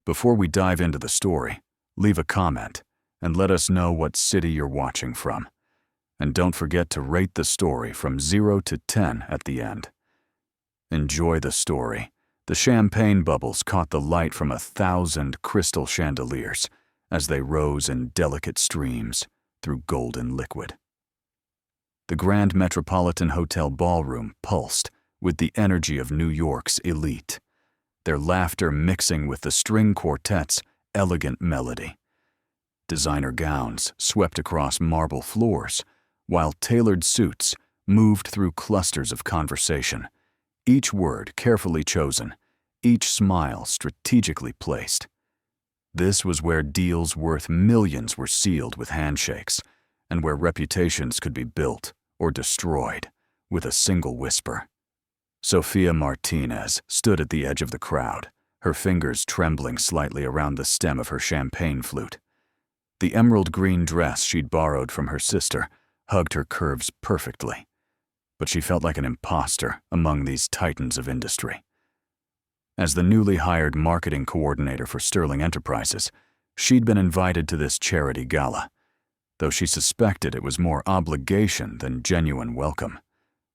Before we dive into the story, leave a comment and let us know what city you're watching from. And don't forget to rate the story from 0 to 10 at the end. Enjoy the story. The champagne bubbles caught the light from 1,000 crystal chandeliers as they rose in delicate streams through golden liquid. The Grand Metropolitan Hotel ballroom pulsed with the energy of New York's elite, their laughter mixing with the string quartet's elegant melody. Designer gowns swept across marble floors, while tailored suits moved through clusters of conversation, each word carefully chosen, each smile strategically placed. This was where deals worth millions were sealed with handshakes, and where reputations could be built or destroyed with a single whisper. Sofia Martinez stood at the edge of the crowd, her fingers trembling slightly around the stem of her champagne flute. The emerald green dress she'd borrowed from her sister hugged her curves perfectly, but she felt like an imposter among these titans of industry. As the newly hired marketing coordinator for Sterling Enterprises, she'd been invited to this charity gala, though she suspected it was more obligation than genuine welcome.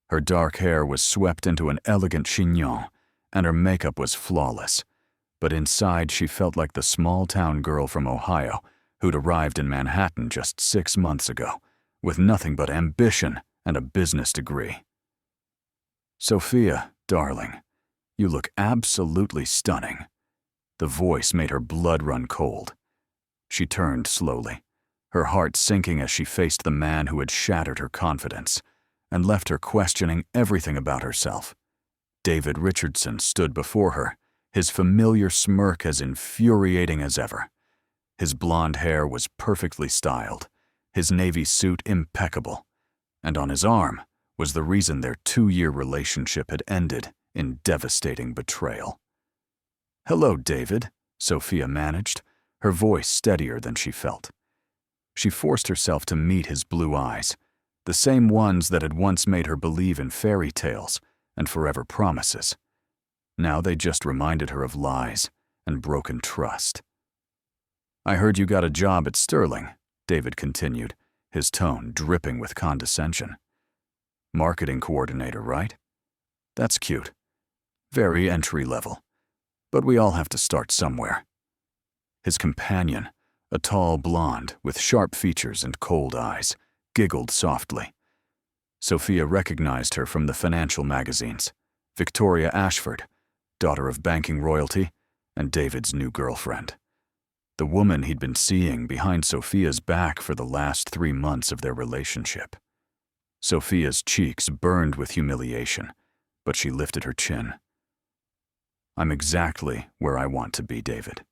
Her dark hair was swept into an elegant chignon, and her makeup was flawless, but inside she felt like the small-town girl from Ohio who'd arrived in Manhattan just 6 months ago, with nothing but ambition and a business degree. "Sophia, darling, you look absolutely stunning." The voice made her blood run cold. She turned slowly, her heart sinking as she faced the man who had shattered her confidence and left her questioning everything about herself. David Richardson stood before her, his familiar smirk as infuriating as ever. His blonde hair was perfectly styled, his navy suit impeccable, and on his arm was the reason their 2-year relationship had ended in devastating betrayal. "Hello, David," Sophia managed, her voice steadier than she felt. She forced herself to meet his blue eyes, the same ones that had once made her believe in fairy tales and forever promises. Now they just reminded her of lies and broken trust. "I heard you got a job at Sterling," David continued, his tone dripping with condescension. "Marketing coordinator, right? That's cute. Very entry-level. But we all have to start somewhere." His companion, a tall blonde with sharp features and cold eyes, giggled softly. Sophia recognized her from the financial magazines. Victoria Ashford, daughter of banking royalty, and David's new girlfriend. The woman he'd been seeing behind Sophia's back for the last 3 months of their relationship. Sophia's cheeks burned with humiliation, but she lifted her chin. "I'm exactly where I want to be, David.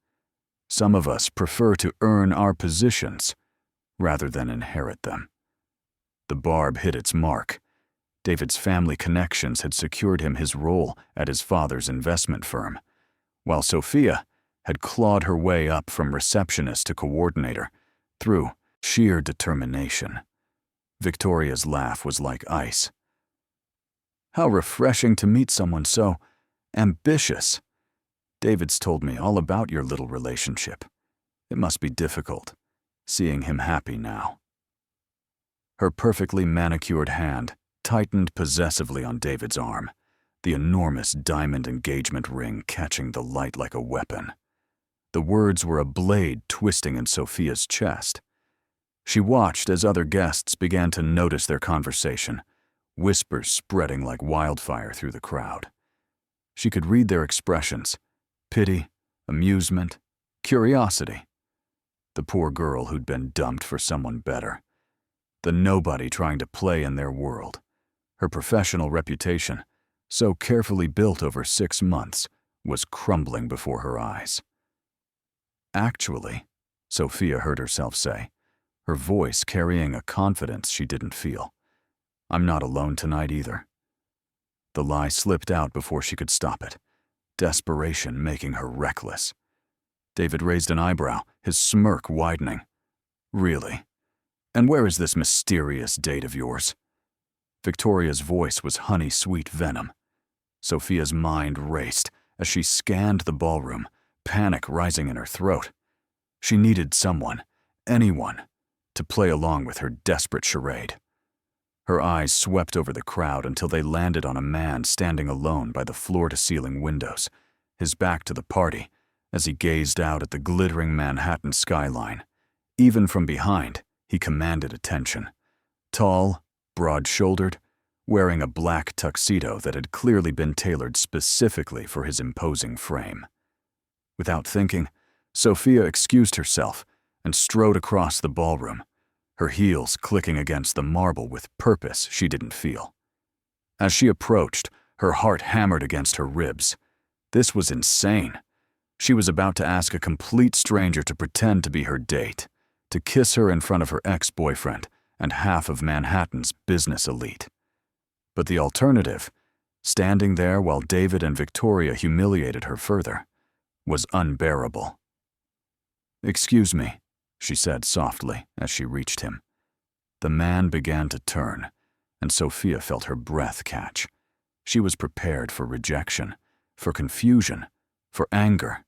Some of us prefer to earn our positions rather than inherit them." The barb hit its mark. David's family connections had secured him his role at his father's investment firm, while Sophia had clawed her way up from receptionist to coordinator through sheer determination. Victoria's laugh was like ice. "How refreshing to meet someone so ambitious. David's told me all about your little relationship. It must be difficult, seeing him happy now." Her perfectly manicured hand tightened possessively on David's arm, the enormous diamond engagement ring catching the light like a weapon. The words were a blade twisting in Sophia's chest. She watched as other guests began to notice their conversation, whispers spreading like wildfire through the crowd. She could read their expressions: pity, amusement, curiosity. The poor girl who'd been dumped for someone better. The nobody trying to play in their world. Her professional reputation, so carefully built over 6 months, was crumbling before her eyes. "Actually," Sophia heard herself say, her voice carrying a confidence she didn't feel, "I'm not alone tonight either." The lie slipped out before she could stop it, desperation making her reckless. David raised an eyebrow, his smirk widening. "Really? And where is this mysterious date of yours?" Victoria's voice was honey-sweet venom. Sophia's mind raced as she scanned the ballroom, panic rising in her throat. She needed someone, anyone, to play along with her desperate charade. Her eyes swept over the crowd until they landed on a man standing alone by the floor-to-ceiling windows, his back to the party, as he gazed out at the glittering Manhattan skyline. Even from behind, he commanded attention. Tall, broad-shouldered, wearing a black tuxedo that had clearly been tailored specifically for his imposing frame. Without thinking, Sophia excused herself and strode across the ballroom, her heels clicking against the marble with purpose she didn't feel. As she approached, her heart hammered against her ribs. This was insane. She was about to ask a complete stranger to pretend to be her date, to kiss her in front of her ex-boyfriend and half of Manhattan's business elite. But the alternative, standing there while David and Victoria humiliated her further, was unbearable. "Excuse me," she said softly as she reached him. The man began to turn, and Sophia felt her breath catch. She was prepared for rejection, for confusion, for anger.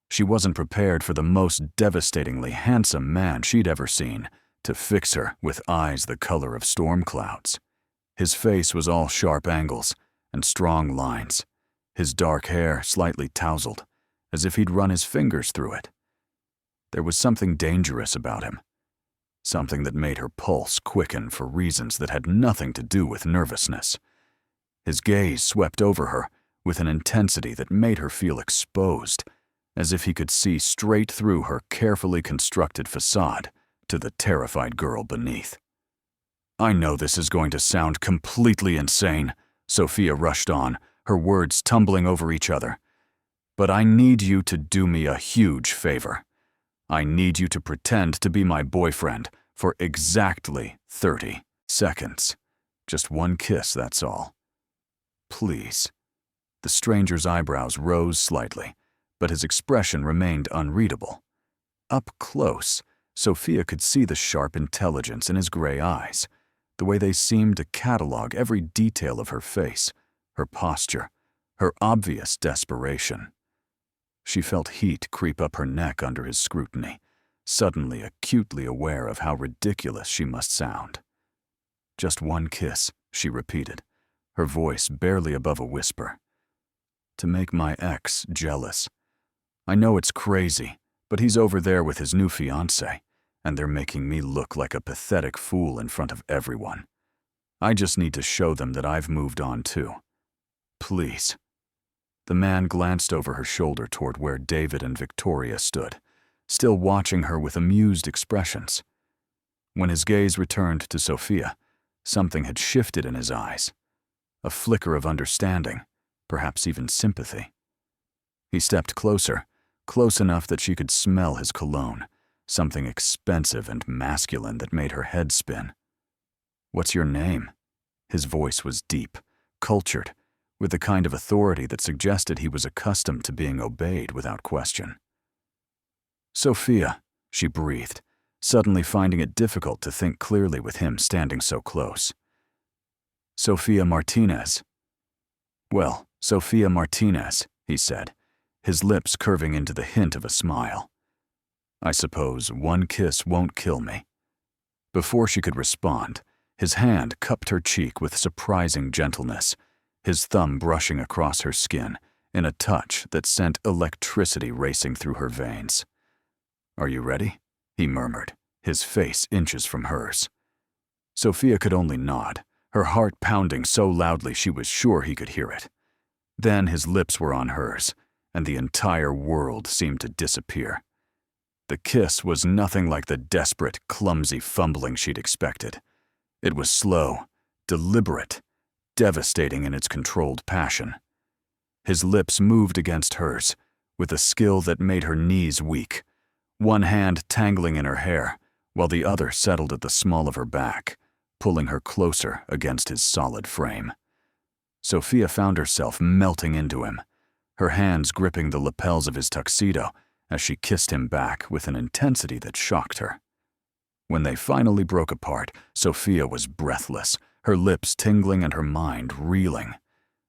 She wasn't prepared for the most devastatingly handsome man she'd ever seen to fix her with eyes the color of storm clouds. His face was all sharp angles and strong lines, his dark hair slightly tousled, as if he'd run his fingers through it. There was something dangerous about him, something that made her pulse quicken for reasons that had nothing to do with nervousness. His gaze swept over her with an intensity that made her feel exposed, as if he could see straight through her carefully constructed facade to the terrified girl beneath. "I know this is going to sound completely insane," Sophia rushed on, her words tumbling over each other. "But I need you to do me a huge favor. I need you to pretend to be my boyfriend for exactly 30 seconds. Just one kiss, that's all. Please." The stranger's eyebrows rose slightly, but his expression remained unreadable. Up close, Sophia could see the sharp intelligence in his gray eyes, the way they seemed to catalog every detail of her face, her posture, her obvious desperation. She felt heat creep up her neck under his scrutiny, suddenly acutely aware of how ridiculous she must sound. "Just one kiss," she repeated, her voice barely above a whisper. "To make my ex jealous. I know it's crazy, but he's over there with his new fiancée, and they're making me look like a pathetic fool in front of everyone. I just need to show them that I've moved on too. Please." The man glanced over her shoulder toward where David and Victoria stood, still watching her with amused expressions. When his gaze returned to Sophia, something had shifted in his eyes. A flicker of understanding, perhaps even sympathy. He stepped closer, close enough that she could smell his cologne, something expensive and masculine that made her head spin. "What's your name?" His voice was deep, cultured, with the kind of authority that suggested he was accustomed to being obeyed without question. "Sophia," she breathed, suddenly finding it difficult to think clearly with him standing so close. "Sophia Martinez." "Well, Sophia Martinez," he said, his lips curving into the hint of a smile. "I suppose one kiss won't kill me." Before she could respond, his hand cupped her cheek with surprising gentleness, his thumb brushing across her skin in a touch that sent electricity racing through her veins. "Are you ready?" he murmured, his face inches from hers. Sophia could only nod, her heart pounding so loudly she was sure he could hear it. Then his lips were on hers, and the entire world seemed to disappear. The kiss was nothing like the desperate, clumsy fumbling she'd expected. It was slow, deliberate, devastating in its controlled passion. His lips moved against hers, with a skill that made her knees weak, one hand tangling in her hair, while the other settled at the small of her back, pulling her closer against his solid frame. Sophia found herself melting into him, her hands gripping the lapels of his tuxedo as she kissed him back with an intensity that shocked her. When they finally broke apart, Sophia was breathless, her lips tingling and her mind reeling.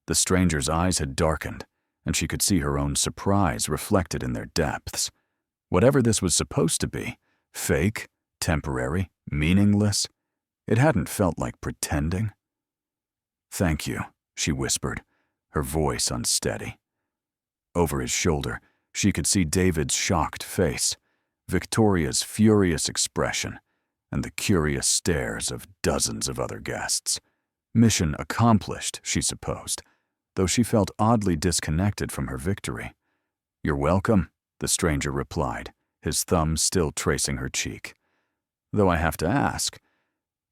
The stranger's eyes had darkened, and she could see her own surprise reflected in their depths. Whatever this was supposed to be, fake, temporary, meaningless, it hadn't felt like pretending. "Thank you," she whispered, her voice unsteady. Over his shoulder, she could see David's shocked face, Victoria's furious expression, and the curious stares of dozens of other guests. Mission accomplished, she supposed, though she felt oddly disconnected from her victory. "You're welcome," the stranger replied, his thumb still tracing her cheek. "Though I have to ask,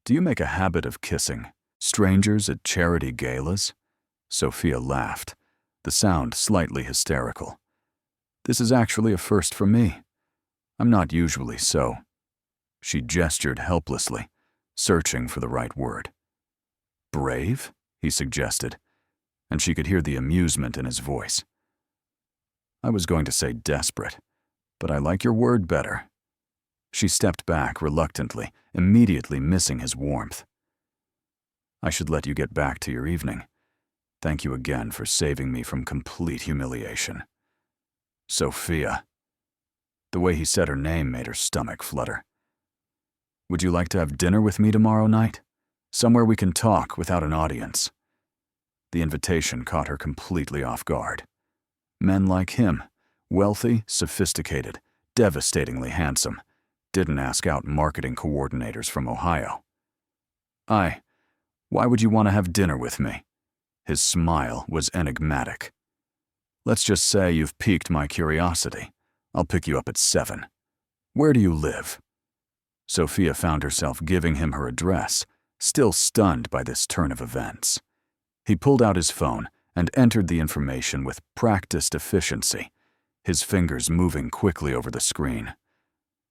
do you make a habit of kissing strangers at charity galas?" Sophia laughed, the sound slightly hysterical. "This is actually a first for me. I'm not usually so." She gestured helplessly, searching for the right word. "Brave?" he suggested, and she could hear the amusement in his voice. "I was going to say desperate, but I like your word better." She stepped back reluctantly, immediately missing his warmth. "I should let you get back to your evening. Thank you again for saving me from complete humiliation." "Sophia." The way he said her name made her stomach flutter. "Would you like to have dinner with me tomorrow night? Somewhere we can talk without an audience." The invitation caught her completely off guard. Men like him, wealthy, sophisticated, devastatingly handsome, didn't ask out marketing coordinators from Ohio. Why would you want to have dinner with me?" His smile was enigmatic. "Let's just say you've piqued my curiosity. I'll pick you up at 7. Where do you live?" Sophia found herself giving him her address, still stunned by this turn of events. He pulled out his phone and entered the information with practiced efficiency, his fingers moving quickly over the screen.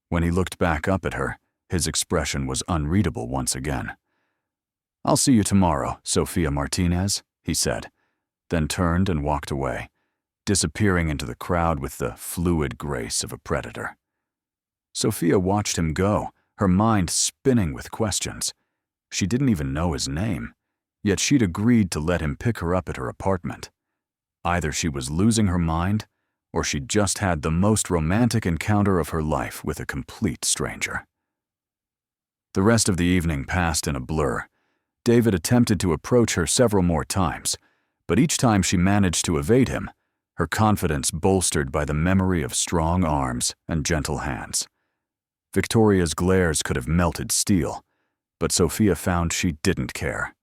When he looked back up at her, his expression was unreadable once again. "I'll see you tomorrow, Sophia Martinez," he said, then turned and walked away, disappearing into the crowd with the fluid grace of a predator. Sophia watched him go, her mind spinning with questions. She didn't even know his name, yet she'd agreed to let him pick her up at her apartment. Either she was losing her mind, or she'd just had the most romantic encounter of her life with a complete stranger. The rest of the evening passed in a blur. David attempted to approach her several more times, but each time she managed to evade him, her confidence bolstered by the memory of strong arms and gentle hands. Victoria's glares could have melted steel, but Sophia found she didn't care.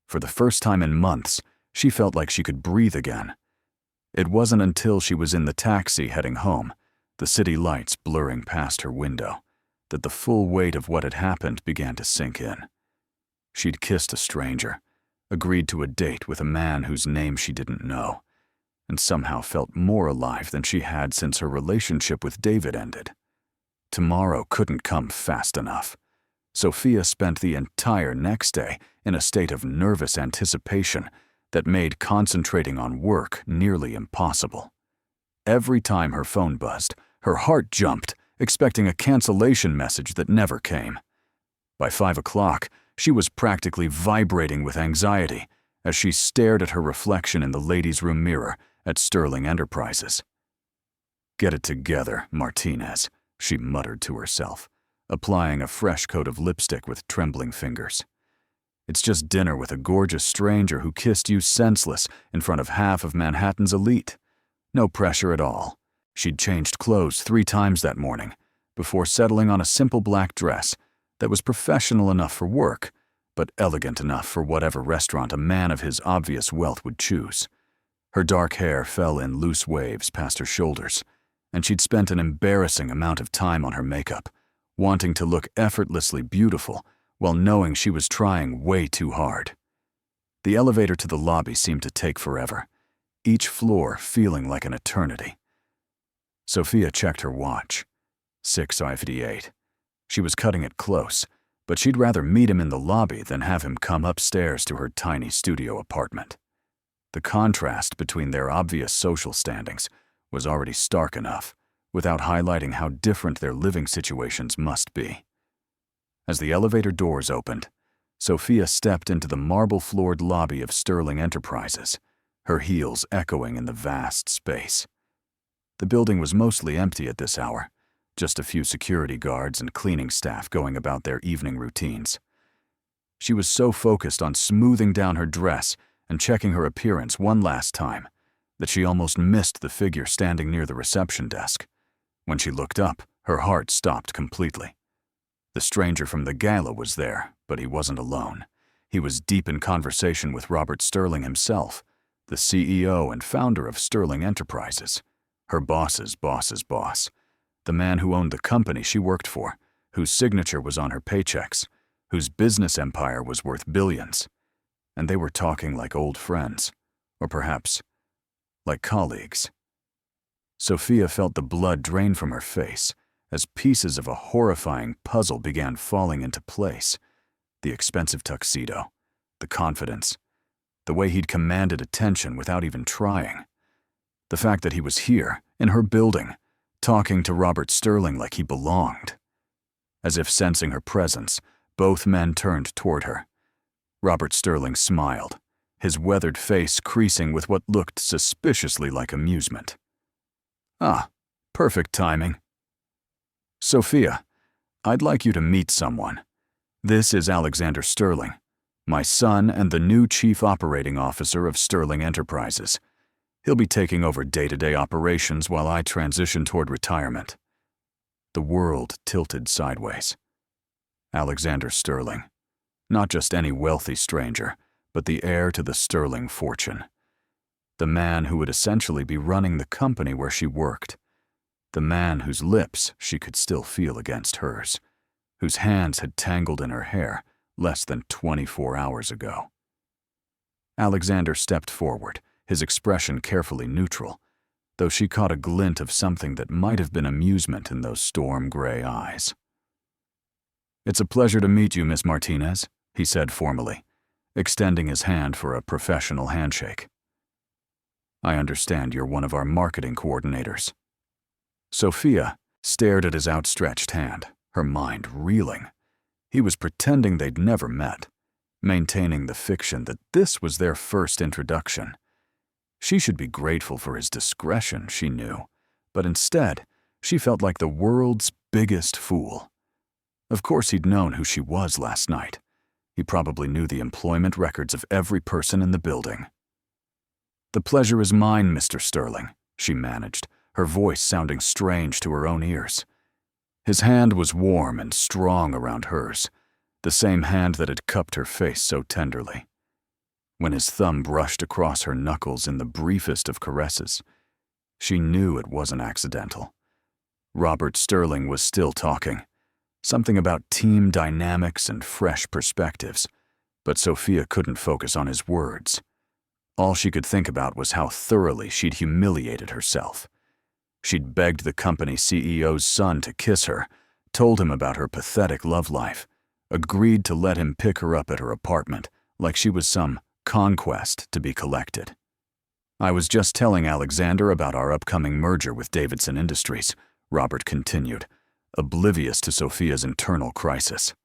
For the first time in months, she felt like she could breathe again. It wasn't until she was in the taxi heading home, the city lights blurring past her window, that the full weight of what had happened began to sink in. She'd kissed a stranger, agreed to a date with a man whose name she didn't know, and somehow felt more alive than she had since her relationship with David ended. Tomorrow couldn't come fast enough. Sophia spent the entire next day in a state of nervous anticipation that made concentrating on work nearly impossible. Every time her phone buzzed, her heart jumped, expecting a cancellation message that never came. By 5 o'clock, she was practically vibrating with anxiety as she stared at her reflection in the ladies' room mirror at Sterling Enterprises. "Get it together, Martinez," she muttered to herself, applying a fresh coat of lipstick with trembling fingers. "It's just dinner with a gorgeous stranger who kissed you senseless in front of half of Manhattan's elite. No pressure at all." She'd changed clothes 3 times that morning, before settling on a simple black dress that was professional enough for work, but elegant enough for whatever restaurant a man of his obvious wealth would choose. Her dark hair fell in loose waves past her shoulders, and she'd spent an embarrassing amount of time on her makeup, wanting to look effortlessly beautiful while knowing she was trying way too hard. The elevator to the lobby seemed to take forever, each floor feeling like an eternity. Sophia checked her watch. 6:58. She was cutting it close, but she'd rather meet him in the lobby than have him come upstairs to her tiny studio apartment. The contrast between their obvious social standings was already stark enough, without highlighting how different their living situations must be. As the elevator doors opened, Sophia stepped into the marble-floored lobby of Sterling Enterprises, her heels echoing in the vast space. The building was mostly empty at this hour, just a few security guards and cleaning staff going about their evening routines. She was so focused on smoothing down her dress and checking her appearance one last time that she almost missed the figure standing near the reception desk. When she looked up, her heart stopped completely. The stranger from the gala was there, but he wasn't alone. He was deep in conversation with Robert Sterling himself, the CEO and founder of Sterling Enterprises, her boss's boss's boss, the man who owned the company she worked for, whose signature was on her paychecks, whose business empire was worth billions. And they were talking like old friends, or perhaps like colleagues. Sophia felt the blood drain from her face as pieces of a horrifying puzzle began falling into place. The expensive tuxedo, the confidence, the way he'd commanded attention without even trying. The fact that he was here, in her building, talking to Robert Sterling like he belonged. As if sensing her presence, both men turned toward her. Robert Sterling smiled, his weathered face creasing with what looked suspiciously like amusement. "Ah, perfect timing. Sophia, I'd like you to meet someone. This is Alexander Sterling, my son and the new Chief Operating Officer of Sterling Enterprises. He'll be taking over day-to-day operations while I transition toward retirement." The world tilted sideways. Alexander Sterling. Not just any wealthy stranger, but the heir to the Sterling fortune. The man who would essentially be running the company where she worked. The man whose lips she could still feel against hers, whose hands had tangled in her hair less than 24 hours ago. Alexander stepped forward, his expression carefully neutral, though she caught a glint of something that might have been amusement in those storm-gray eyes. "It's a pleasure to meet you, Miss Martinez," he said formally, extending his hand for a professional handshake. "I understand you're one of our marketing coordinators." Sophia stared at his outstretched hand, her mind reeling. He was pretending they'd never met, maintaining the fiction that this was their first introduction. She should be grateful for his discretion, she knew, but instead, she felt like the world's biggest fool. Of course he'd known who she was last night. He probably knew the employment records of every person in the building. "The pleasure is mine, Mr. Sterling," she managed, her voice sounding strange to her own ears. His hand was warm and strong around hers, the same hand that had cupped her face so tenderly. When his thumb brushed across her knuckles in the briefest of caresses, she knew it wasn't accidental. Robert Sterling was still talking, something about team dynamics and fresh perspectives, but Sophia couldn't focus on his words. All she could think about was how thoroughly she'd humiliated herself. She'd begged the company CEO's son to kiss her, told him about her pathetic love life, agreed to let him pick her up at her apartment like she was some conquest to be collected. "I was just telling Alexander about our upcoming merger with Davidson Industries," Robert continued, oblivious to Sophia's internal crisis.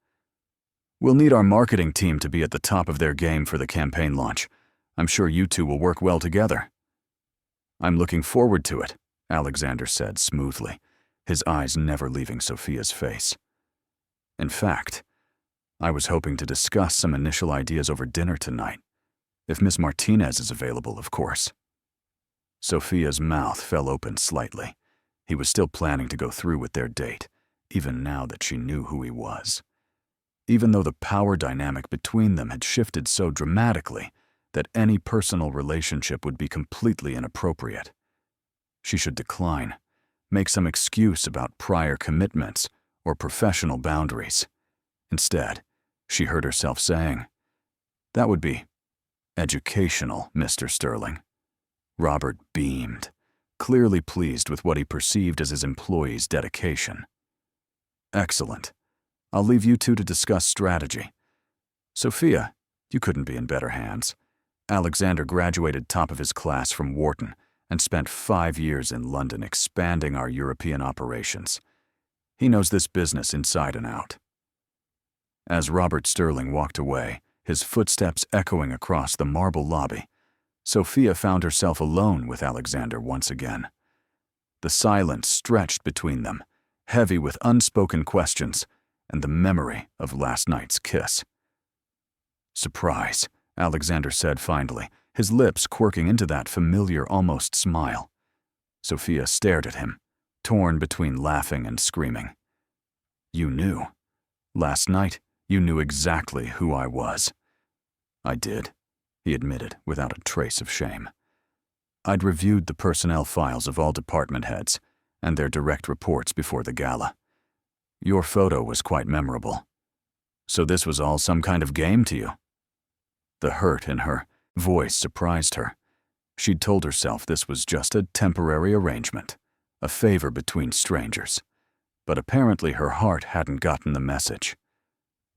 "We'll need our marketing team to be at the top of their game for the campaign launch. I'm sure you two will work well together." "I'm looking forward to it," Alexander said smoothly, his eyes never leaving Sophia's face. "In fact, I was hoping to discuss some initial ideas over dinner tonight. If Miss Martinez is available, of course." Sophia's mouth fell open slightly. He was still planning to go through with their date, even now that she knew who he was. Even though the power dynamic between them had shifted so dramatically that any personal relationship would be completely inappropriate. She should decline, make some excuse about prior commitments or professional boundaries. Instead, she heard herself saying, "That would be educational, Mr. Sterling." Robert beamed, clearly pleased with what he perceived as his employee's dedication. "Excellent. I'll leave you two to discuss strategy. Sophia, you couldn't be in better hands. Alexander graduated top of his class from Wharton and spent 5 years in London expanding our European operations. He knows this business inside and out." As Robert Sterling walked away, his footsteps echoing across the marble lobby, Sophia found herself alone with Alexander once again. The silence stretched between them, heavy with unspoken questions and the memory of last night's kiss. "Surprise," Alexander said finally, his lips quirking into that familiar, almost smile. Sophia stared at him, torn between laughing and screaming. "You knew. Last night, you knew exactly who I was." "I did," he admitted without a trace of shame. "I'd reviewed the personnel files of all department heads and their direct reports before the gala. Your photo was quite memorable. So this was all some kind of game to you?" The hurt in her voice surprised her. She'd told herself this was just a temporary arrangement, a favor between strangers. But apparently her heart hadn't gotten the message.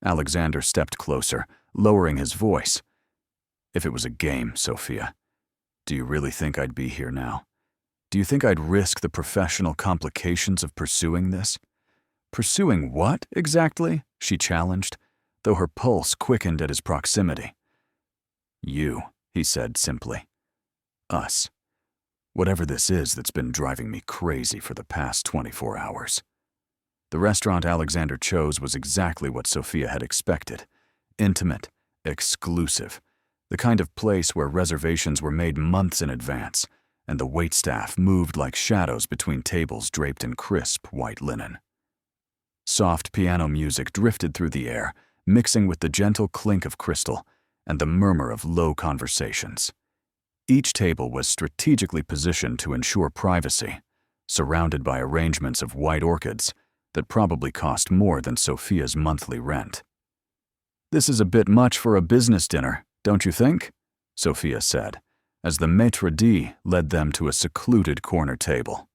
Alexander stepped closer, lowering his voice. "If it was a game, Sophia, do you really think I'd be here now? Do you think I'd risk the professional complications of pursuing this?" "Pursuing what, exactly?" she challenged, though her pulse quickened at his proximity. "You," he said simply. "Us. Whatever this is that's been driving me crazy for the past 24 hours. The restaurant Alexander chose was exactly what Sophia had expected. Intimate, exclusive, the kind of place where reservations were made months in advance, and the waitstaff moved like shadows between tables draped in crisp white linen. Soft piano music drifted through the air, mixing with the gentle clink of crystal and the murmur of low conversations. Each table was strategically positioned to ensure privacy, surrounded by arrangements of white orchids that probably cost more than Sophia's monthly rent. "This is a bit much for a business dinner, don't you think?" Sophia said, as the maitre d' led them to a secluded corner table.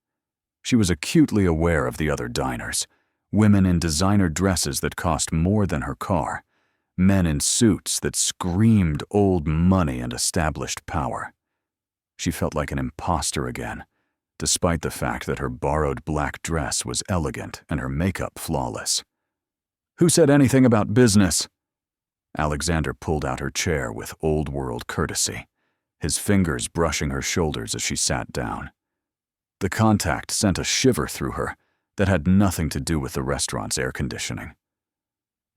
She was acutely aware of the other diners, women in designer dresses that cost more than her car, men in suits that screamed old money and established power. She felt like an imposter again, despite the fact that her borrowed black dress was elegant and her makeup flawless. "Who said anything about business?" Alexander pulled out her chair with old-world courtesy, his fingers brushing her shoulders as she sat down. The contact sent a shiver through her that had nothing to do with the restaurant's air conditioning.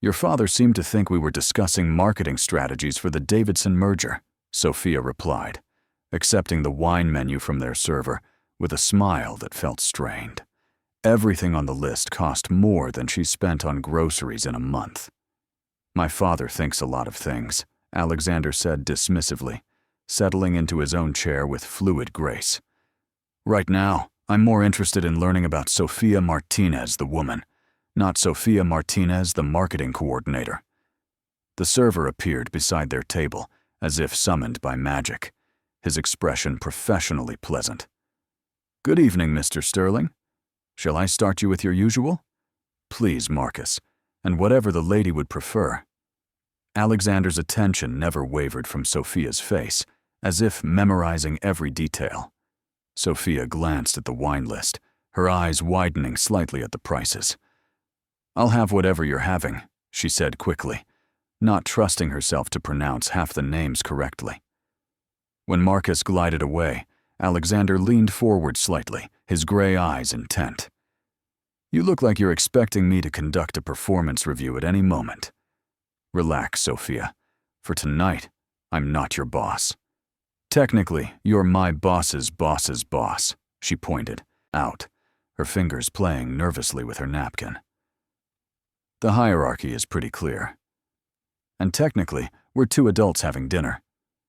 "Your father seemed to think we were discussing marketing strategies for the Davidson merger," Sophia replied, accepting the wine menu from their server with a smile that felt strained. Everything on the list cost more than she spent on groceries in a month. "My father thinks a lot of things," Alexander said dismissively, settling into his own chair with fluid grace. "Right now, I'm more interested in learning about Sophia Martinez, the woman, not Sophia Martinez, the marketing coordinator." The server appeared beside their table, as if summoned by magic, his expression professionally pleasant. "Good evening, Mr. Sterling. Shall I start you with your usual?" "Please, Marcus, and whatever the lady would prefer." Alexander's attention never wavered from Sophia's face, as if memorizing every detail. Sophia glanced at the wine list, her eyes widening slightly at the prices. "I'll have whatever you're having," she said quickly, not trusting herself to pronounce half the names correctly. When Marcus glided away, Alexander leaned forward slightly, his gray eyes intent. "You look like you're expecting me to conduct a performance review at any moment. Relax, Sophia. For tonight, I'm not your boss. Technically, you're my boss's boss's boss," she pointed out, her fingers playing nervously with her napkin. "The hierarchy is pretty clear. And technically, we're two adults having dinner.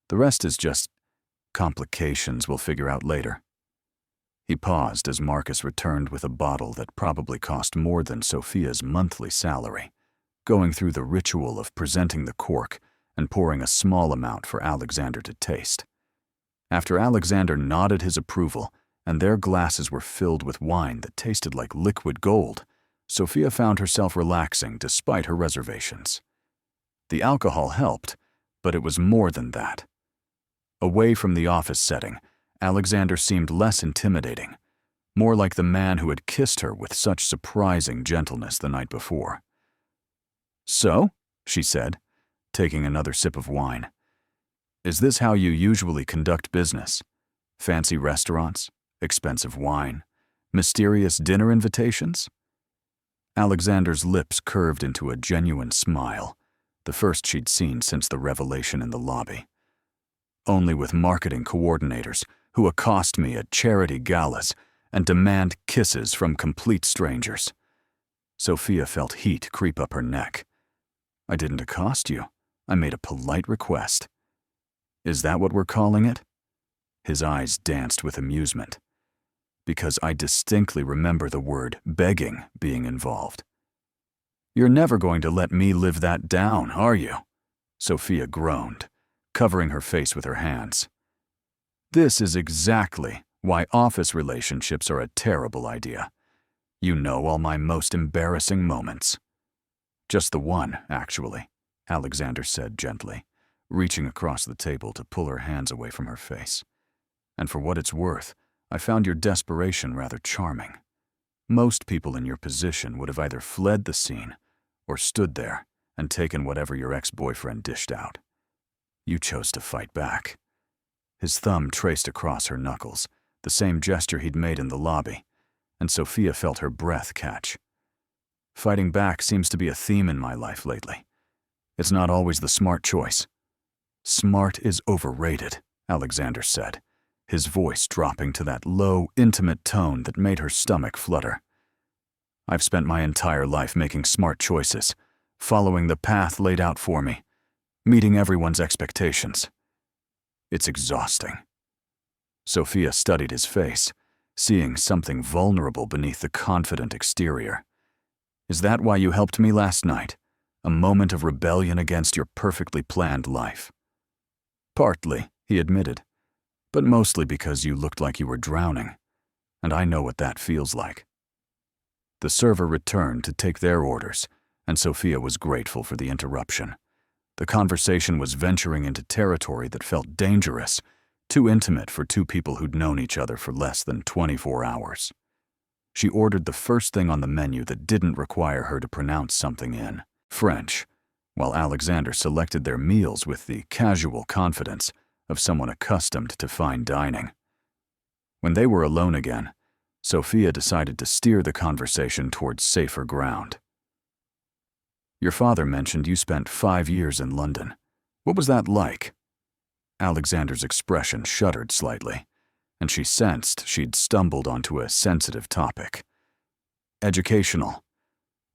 The rest is just complications we'll figure out later." He paused as Marcus returned with a bottle that probably cost more than Sophia's monthly salary, going through the ritual of presenting the cork and pouring a small amount for Alexander to taste. After Alexander nodded his approval and their glasses were filled with wine that tasted like liquid gold, Sophia found herself relaxing despite her reservations. The alcohol helped, but it was more than that. Away from the office setting, Alexander seemed less intimidating, more like the man who had kissed her with such surprising gentleness the night before. "So," she said, taking another sip of wine, Is this how you usually conduct business? Fancy restaurants? Expensive wine? Mysterious dinner invitations? Alexander's lips curved into a genuine smile, the first she'd seen since the revelation in the lobby. Only with marketing coordinators who accost me at charity galas and demand kisses from complete strangers. Sophia felt heat creep up her neck. I didn't accost you. I made a polite request. Is that what we're calling it? His eyes danced with amusement. Because I distinctly remember the word begging being involved. You're never going to let me live that down, are you? Sophia groaned, covering her face with her hands. This is exactly why office relationships are a terrible idea. You know all my most embarrassing moments. Just the one, actually, Alexander said gently, reaching across the table to pull her hands away from her face. And for what it's worth, I found your desperation rather charming. Most people in your position would have either fled the scene or stood there and taken whatever your ex-boyfriend dished out. You chose to fight back. His thumb traced across her knuckles, the same gesture he'd made in the lobby, and Sophia felt her breath catch. Fighting back seems to be a theme in my life lately. It's not always the smart choice. Smart is overrated, Alexander said, his voice dropping to that low, intimate tone that made her stomach flutter. I've spent my entire life making smart choices, following the path laid out for me, meeting everyone's expectations. It's exhausting. Sophia studied his face, seeing something vulnerable beneath the confident exterior. Is that why you helped me last night? A moment of rebellion against your perfectly planned life? Partly, he admitted, but mostly because you looked like you were drowning, and I know what that feels like. The server returned to take their orders, and Sophia was grateful for the interruption. The conversation was venturing into territory that felt dangerous, too intimate for two people who'd known each other for less than 24 hours. She ordered the first thing on the menu that didn't require her to pronounce something in French, while Alexander selected their meals with the casual confidence of someone accustomed to fine dining. When they were alone again, Sophia decided to steer the conversation towards safer ground. Your father mentioned you spent 5 years in London. What was that like? Alexander's expression shuddered slightly, and she sensed she'd stumbled onto a sensitive topic. Educational.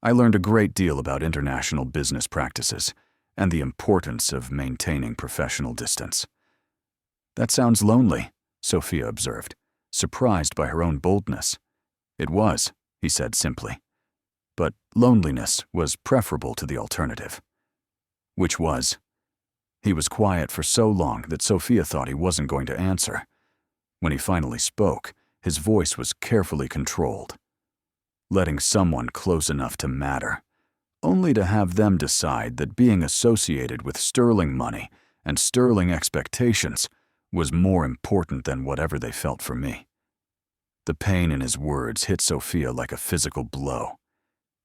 I learned a great deal about international business practices and the importance of maintaining professional distance. That sounds lonely, Sophia observed, surprised by her own boldness. It was, he said simply. But loneliness was preferable to the alternative. Which was? He was quiet for so long that Sophia thought he wasn't going to answer. When he finally spoke, his voice was carefully controlled. Letting someone close enough to matter, only to have them decide that being associated with sterling money and sterling expectations was more important than whatever they felt for me. The pain in his words hit Sophia like a physical blow.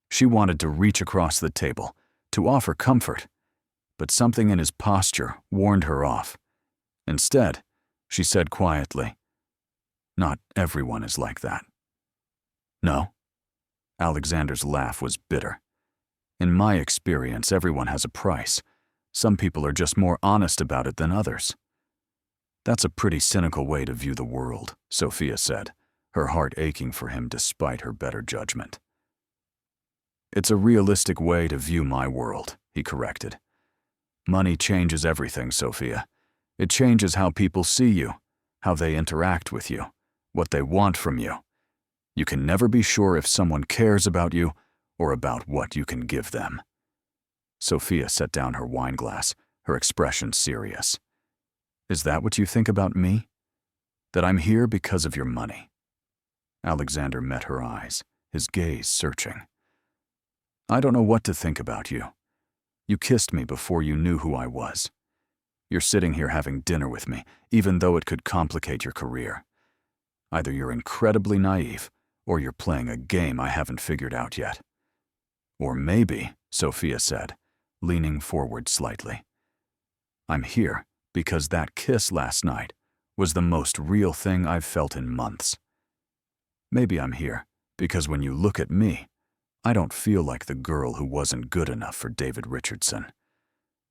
She wanted to reach across the table, to offer comfort, but something in his posture warned her off. Instead, she said quietly, "Not everyone is like that." No? Alexander's laugh was bitter. In my experience, everyone has a price. Some people are just more honest about it than others. That's a pretty cynical way to view the world, Sophia said, her heart aching for him despite her better judgment. It's a realistic way to view my world, he corrected. Money changes everything, Sophia. It changes how people see you, how they interact with you, what they want from you. You can never be sure if someone cares about you or about what you can give them. Sophia set down her wine glass, her expression serious. Is that what you think about me? That I'm here because of your money? Alexander met her eyes, his gaze searching. I don't know what to think about you. You kissed me before you knew who I was. You're sitting here having dinner with me, even though it could complicate your career. Either you're incredibly naive, or you're playing a game I haven't figured out yet. Or maybe, Sophia said, leaning forward slightly, I'm here Because that kiss last night was the most real thing I've felt in months. Maybe I'm here because when you look at me, I don't feel like the girl who wasn't good enough for David Richardson.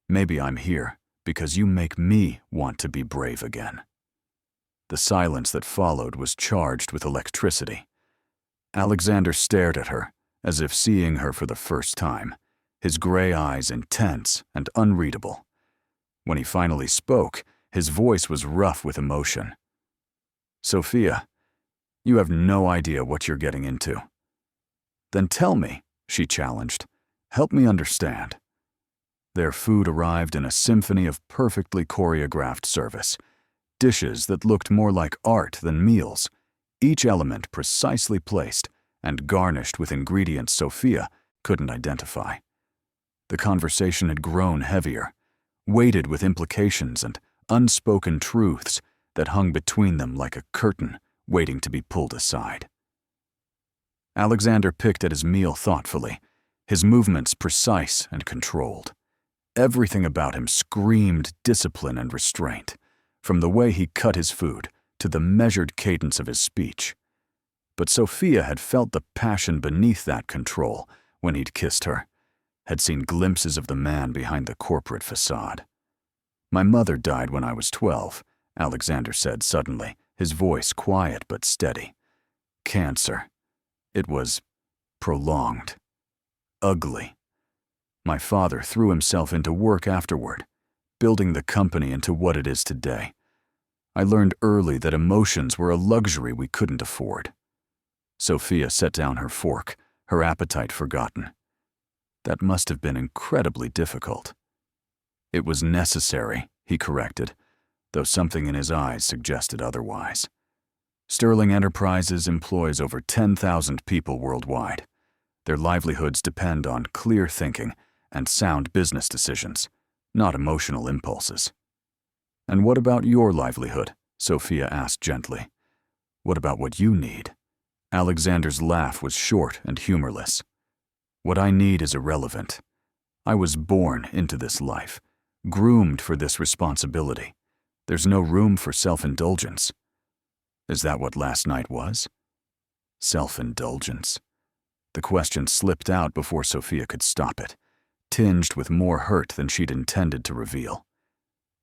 Maybe I'm here because you make me want to be brave again." The silence that followed was charged with electricity. Alexander stared at her, as if seeing her for the first time, his gray eyes intense and unreadable. When he finally spoke, his voice was rough with emotion. "Sophia, you have no idea what you're getting into." "Then tell me," she challenged. "Help me understand." Their food arrived in a symphony of perfectly choreographed service, dishes that looked more like art than meals, each element precisely placed and garnished with ingredients Sophia couldn't identify. The conversation had grown heavier, weighted with implications and unspoken truths that hung between them like a curtain waiting to be pulled aside. Alexander picked at his meal thoughtfully, his movements precise and controlled. Everything about him screamed discipline and restraint, from the way he cut his food to the measured cadence of his speech. But Sophia had felt the passion beneath that control when he'd kissed her, had seen glimpses of the man behind the corporate facade. "My mother died when I was 12, Alexander said suddenly, his voice quiet but steady. "Cancer. It was prolonged. Ugly. My father threw himself into work afterward, building the company into what it is today. I learned early that emotions were a luxury we couldn't afford." Sophia set down her fork, her appetite forgotten. "That must have been incredibly difficult." "It was necessary," he corrected, though something in his eyes suggested otherwise. "Sterling Enterprises employs over 10,000 people worldwide. Their livelihoods depend on clear thinking and sound business decisions, not emotional impulses." "And what about your livelihood?" Sophia asked gently. "What about what you need?" Alexander's laugh was short and humorless. "What I need is irrelevant. I was born into this life, groomed for this responsibility. There's no room for self-indulgence." "Is that what last night was?" Self-indulgence. The question slipped out before Sophia could stop it, tinged with more hurt than she'd intended to reveal.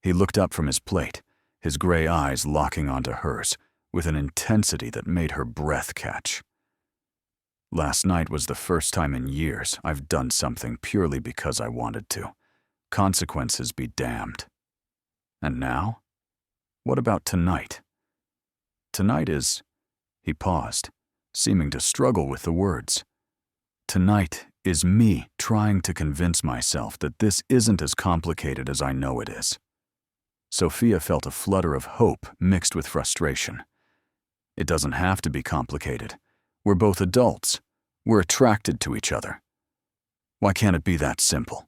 He looked up from his plate, his gray eyes locking onto hers, with an intensity that made her breath catch. "Last night was the first time in years I've done something purely because I wanted to. Consequences be damned." "And now? What about tonight?" "Tonight is—" He paused, seeming to struggle with the words. "Tonight is me trying to convince myself that this isn't as complicated as I know it is." Sophia felt a flutter of hope mixed with frustration. "It doesn't have to be complicated. We're both adults. We're attracted to each other. Why can't it be that simple?"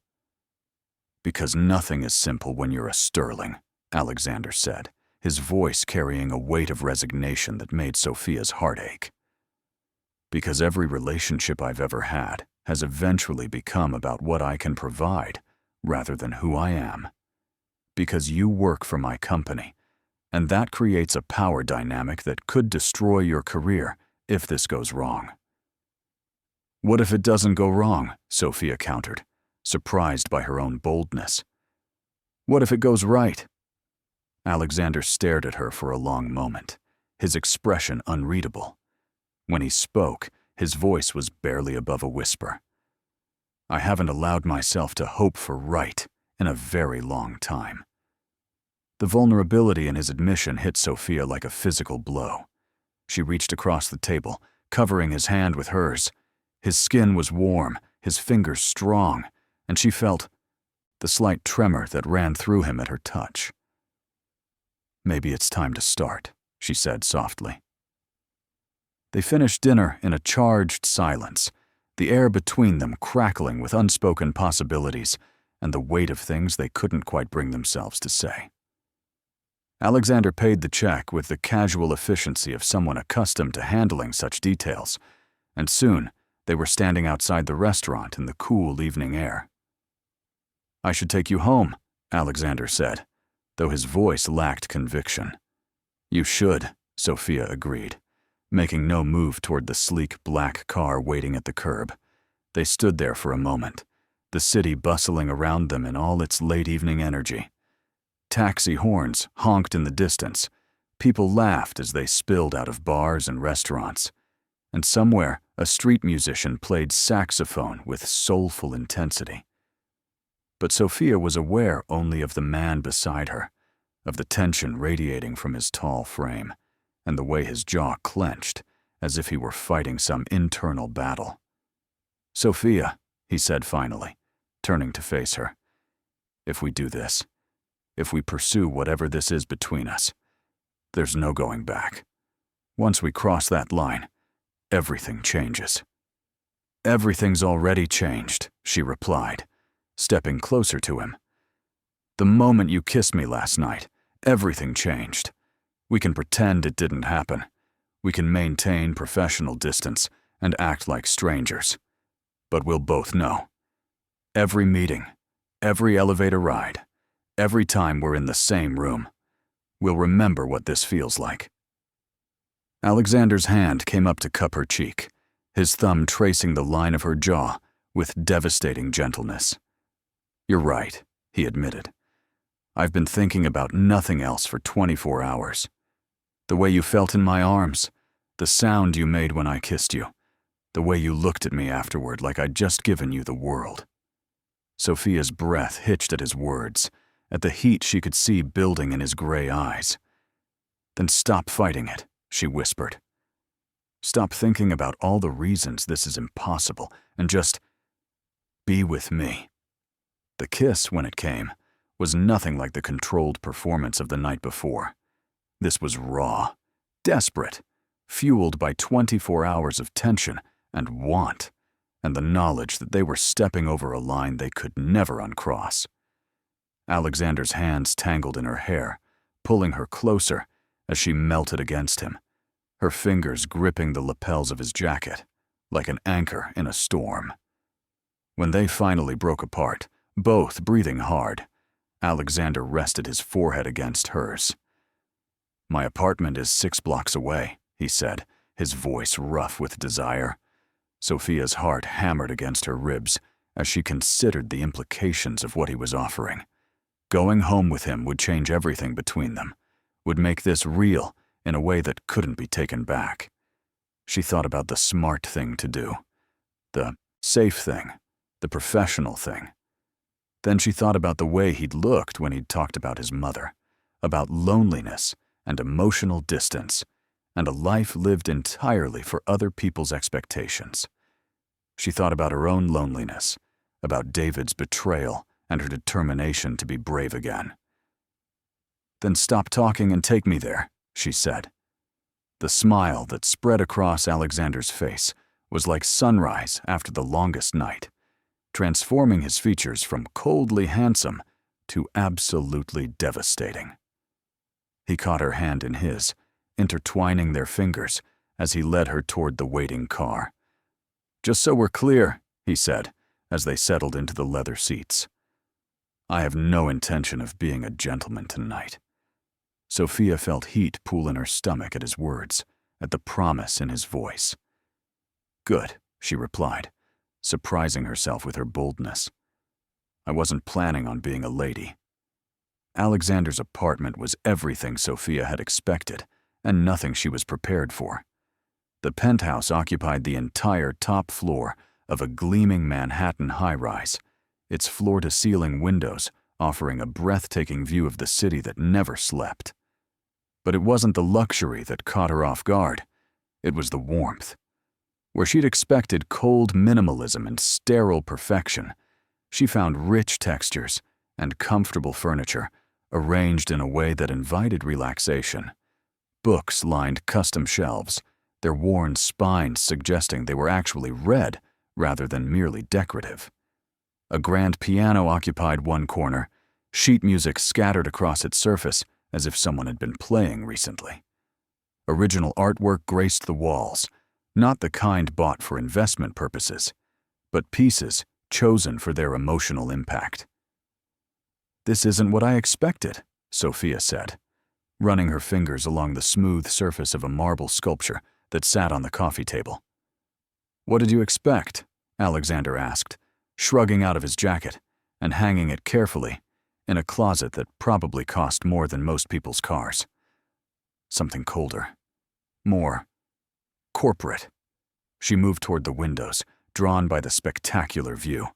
"Because nothing is simple when you're a sterling," Alexander said, his voice carrying a weight of resignation that made Sophia's heart ache. "Because every relationship I've ever had has eventually become about what I can provide rather than who I am. Because you work for my company, and that creates a power dynamic that could destroy your career if this goes wrong." "What if it doesn't go wrong?" Sophia countered, surprised by her own boldness. "What if it goes right?" Alexander stared at her for a long moment, his expression unreadable. When he spoke, his voice was barely above a whisper. "I haven't allowed myself to hope for right in a very long time." The vulnerability in his admission hit Sophia like a physical blow. She reached across the table, covering his hand with hers. His skin was warm, his fingers strong, and she felt the slight tremor that ran through him at her touch. "Maybe it's time to start," she said softly. They finished dinner in a charged silence, the air between them crackling with unspoken possibilities and the weight of things they couldn't quite bring themselves to say. Alexander paid the check with the casual efficiency of someone accustomed to handling such details, and soon they were standing outside the restaurant in the cool evening air. "I should take you home," Alexander said, though his voice lacked conviction. "You should," Sophia agreed, making no move toward the sleek black car waiting at the curb. They stood there for a moment, the city bustling around them in all its late-evening energy. Taxi horns honked in the distance. People laughed as they spilled out of bars and restaurants. And somewhere, a street musician played saxophone with soulful intensity. But Sophia was aware only of the man beside her, of the tension radiating from his tall frame, and the way his jaw clenched, as if he were fighting some internal battle. "Sophia," he said finally, turning to face her, "if we do this, if we pursue whatever this is between us, there's no going back. Once we cross that line, everything changes." "Everything's already changed," she replied, stepping closer to him. "The moment you kissed me last night, everything changed. We can pretend it didn't happen. We can maintain professional distance and act like strangers. But we'll both know. Every meeting, every elevator ride, every time we're in the same room, we'll remember what this feels like." Alexander's hand came up to cup her cheek, his thumb tracing the line of her jaw with devastating gentleness. "You're right," he admitted. "I've been thinking about nothing else for 24 hours. The way you felt in my arms, the sound you made when I kissed you, the way you looked at me afterward like I'd just given you the world." Sophia's breath hitched at his words, at the heat she could see building in his gray eyes. "Then stop fighting it," she whispered. "Stop thinking about all the reasons this is impossible and just be with me." The kiss, when it came, was nothing like the controlled performance of the night before. This was raw, desperate, fueled by 24 hours of tension and want, and the knowledge that they were stepping over a line they could never uncross. Alexander's hands tangled in her hair, pulling her closer as she melted against him, her fingers gripping the lapels of his jacket, like an anchor in a storm. When they finally broke apart, both breathing hard, Alexander rested his forehead against hers. "My apartment is 6 blocks away," he said, his voice rough with desire. Sophia's heart hammered against her ribs as she considered the implications of what he was offering. Going home with him would change everything between them, would make this real in a way that couldn't be taken back. She thought about the smart thing to do, the safe thing, the professional thing. Then she thought about the way he'd looked when he'd talked about his mother, about loneliness and emotional distance, and a life lived entirely for other people's expectations. She thought about her own loneliness, about David's betrayal and her determination to be brave again. "Then stop talking and take me there," she said. The smile that spread across Alexander's face was like sunrise after the longest night, transforming his features from coldly handsome to absolutely devastating. He caught her hand in his, intertwining their fingers as he led her toward the waiting car. "Just so we're clear," he said, as they settled into the leather seats, "I have no intention of being a gentleman tonight." Sophia felt heat pool in her stomach at his words, at the promise in his voice. "Good," she replied, surprising herself with her boldness. "I wasn't planning on being a lady." Alexander's apartment was everything Sophia had expected, and nothing she was prepared for. The penthouse occupied the entire top floor of a gleaming Manhattan high-rise, its floor-to-ceiling windows offering a breathtaking view of the city that never slept. But it wasn't the luxury that caught her off guard. It was the warmth. Where she'd expected cold minimalism and sterile perfection, she found rich textures and comfortable furniture arranged in a way that invited relaxation. Books lined custom shelves, their worn spines suggesting they were actually read rather than merely decorative. A grand piano occupied one corner, sheet music scattered across its surface as if someone had been playing recently. Original artwork graced the walls, not the kind bought for investment purposes, but pieces chosen for their emotional impact. "This isn't what I expected," Sophia said, running her fingers along the smooth surface of a marble sculpture that sat on the coffee table. "What did you expect?" Alexander asked, shrugging out of his jacket and hanging it carefully in a closet that probably cost more than most people's cars. Something colder. More corporate. She moved toward the windows, drawn by the spectacular view.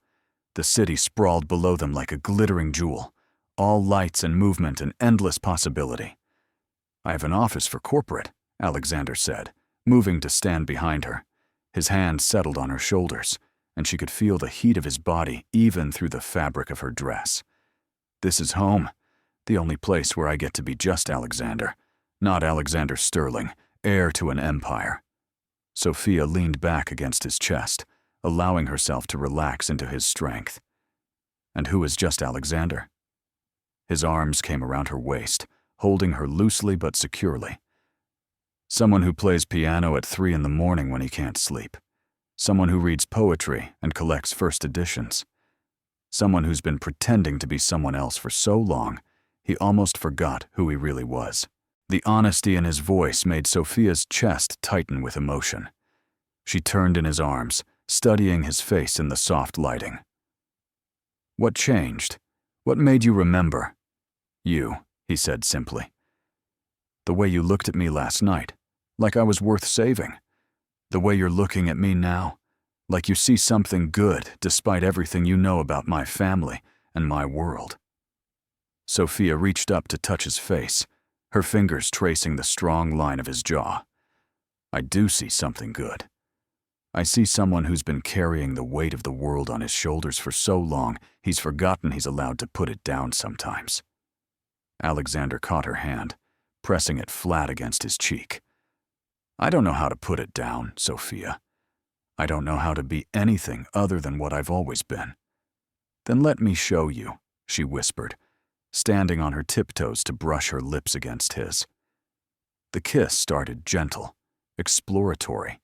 The city sprawled below them like a glittering jewel, all lights and movement and endless possibility. "I have an office for corporate," Alexander said, moving to stand behind her. His hands settled on her shoulders, and she could feel the heat of his body even through the fabric of her dress. "This is home, the only place where I get to be just Alexander, not Alexander Sterling, heir to an empire." Sophia leaned back against his chest, allowing herself to relax into his strength. "And who is just Alexander?" His arms came around her waist, holding her loosely but securely. "Someone who plays piano at 3 in the morning when he can't sleep. Someone who reads poetry and collects first editions. Someone who's been pretending to be someone else for so long, he almost forgot who he really was." The honesty in his voice made Sophia's chest tighten with emotion. She turned in his arms, studying his face in the soft lighting. "What changed? What made you remember?" "You," he said simply. "The way you looked at me last night, like I was worth saving. The way you're looking at me now, like you see something good despite everything you know about my family and my world." Sophia reached up to touch his face, her fingers tracing the strong line of his jaw. "I do see something good. I see someone who's been carrying the weight of the world on his shoulders for so long, he's forgotten he's allowed to put it down sometimes." Alexander caught her hand, pressing it flat against his cheek. "I don't know how to put it down, Sophia. I don't know how to be anything other than what I've always been." "Then let me show you," she whispered, standing on her tiptoes to brush her lips against his. The kiss started gentle, exploratory,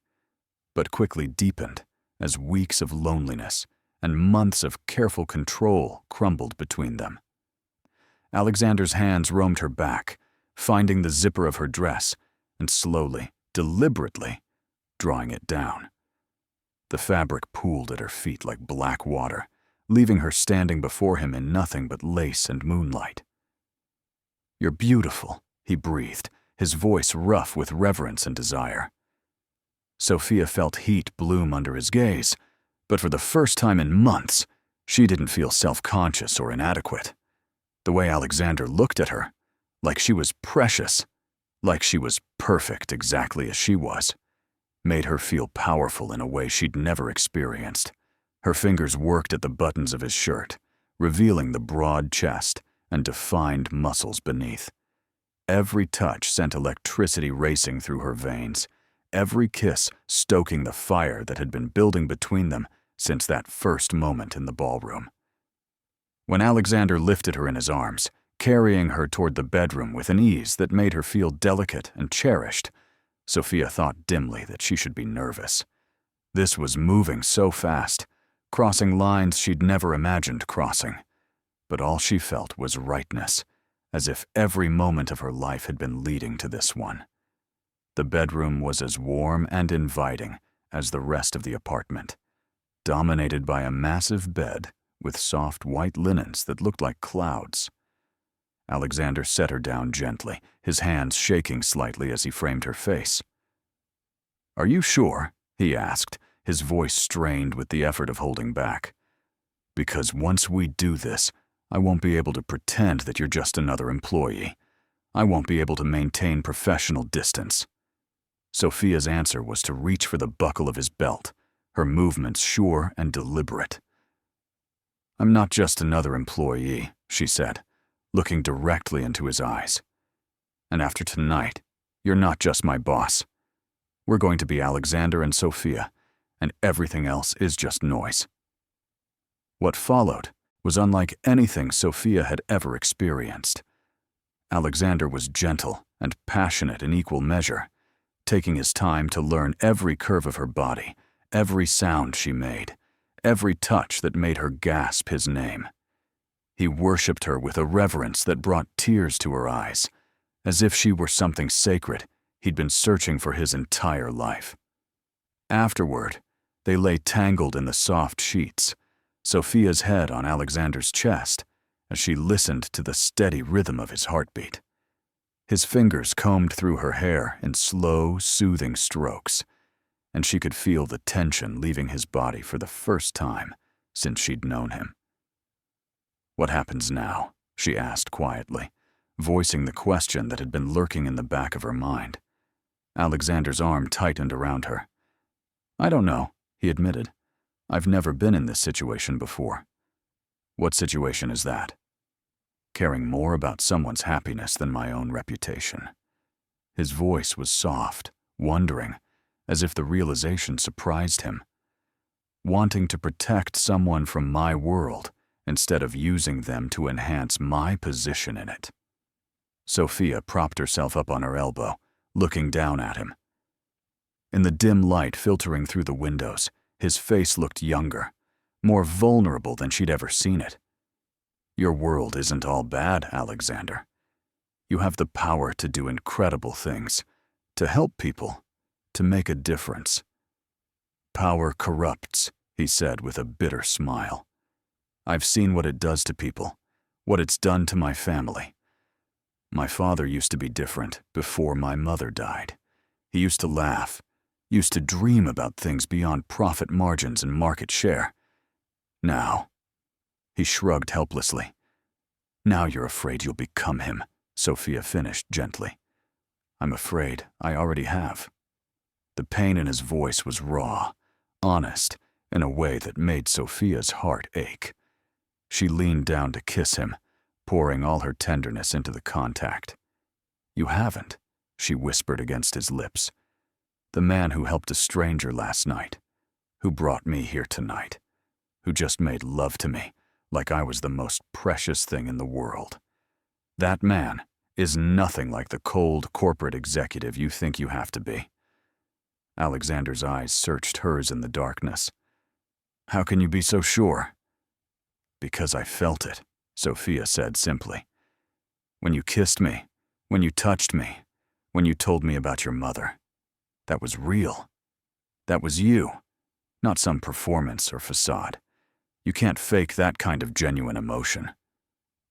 but quickly deepened as weeks of loneliness and months of careful control crumbled between them. Alexander's hands roamed her back, finding the zipper of her dress and slowly, deliberately, drawing it down. The fabric pooled at her feet like black water, leaving her standing before him in nothing but lace and moonlight. "You're beautiful," he breathed, his voice rough with reverence and desire. Sophia felt heat bloom under his gaze, but for the first time in months, she didn't feel self-conscious or inadequate. The way Alexander looked at her, like she was precious, like she was perfect exactly as she was, made her feel powerful in a way she'd never experienced. Her fingers worked at the buttons of his shirt, revealing the broad chest and defined muscles beneath. Every touch sent electricity racing through her veins, every kiss stoking the fire that had been building between them since that first moment in the ballroom. When Alexander lifted her in his arms, carrying her toward the bedroom with an ease that made her feel delicate and cherished, Sophia thought dimly that she should be nervous. This was moving so fast, crossing lines she'd never imagined crossing. But all she felt was rightness, as if every moment of her life had been leading to this one. The bedroom was as warm and inviting as the rest of the apartment, dominated by a massive bed with soft white linens that looked like clouds. Alexander set her down gently, his hands shaking slightly as he framed her face. "Are you sure?" he asked, his voice strained with the effort of holding back. "Because once we do this, I won't be able to pretend that you're just another employee. I won't be able to maintain professional distance." Sophia's answer was to reach for the buckle of his belt, her movements sure and deliberate. "I'm not just another employee," she said, looking directly into his eyes. "And after tonight, you're not just my boss. We're going to be Alexander and Sophia, and everything else is just noise." What followed was unlike anything Sophia had ever experienced. Alexander was gentle and passionate in equal measure, taking his time to learn every curve of her body, every sound she made, every touch that made her gasp his name. He worshipped her with a reverence that brought tears to her eyes, as if she were something sacred he'd been searching for his entire life. Afterward, they lay tangled in the soft sheets, Sophia's head on Alexander's chest, as she listened to the steady rhythm of his heartbeat. His fingers combed through her hair in slow, soothing strokes, and she could feel the tension leaving his body for the first time since she'd known him. "What happens now?" she asked quietly, voicing the question that had been lurking in the back of her mind. Alexander's arm tightened around her. "I don't know," he admitted. "I've never been in this situation before." "What situation is that?" "Caring more about someone's happiness than my own reputation." His voice was soft, wondering, as if the realization surprised him. "Wanting to protect someone from my world instead of using them to enhance my position in it." Sophia propped herself up on her elbow, looking down at him. In the dim light filtering through the windows, his face looked younger, more vulnerable than she'd ever seen it. "Your world isn't all bad, Alexander. You have the power to do incredible things, to help people, to make a difference." "Power corrupts," he said with a bitter smile. "I've seen what it does to people, what it's done to my family. My father used to be different before my mother died. He used to laugh, used to dream about things beyond profit margins and market share. Now," he shrugged helplessly. "Now you're afraid you'll become him," Sophia finished gently. "I'm afraid I already have." The pain in his voice was raw, honest, in a way that made Sophia's heart ache. She leaned down to kiss him, pouring all her tenderness into the contact. "You haven't," she whispered against his lips. "The man who helped a stranger last night, who brought me here tonight, who just made love to me like I was the most precious thing in the world. That man is nothing like the cold corporate executive you think you have to be." Alexander's eyes searched hers in the darkness. "How can you be so sure?" "Because I felt it," Sophia said simply. "When you kissed me, when you touched me, when you told me about your mother. That was real. That was you, not some performance or facade. You can't fake that kind of genuine emotion."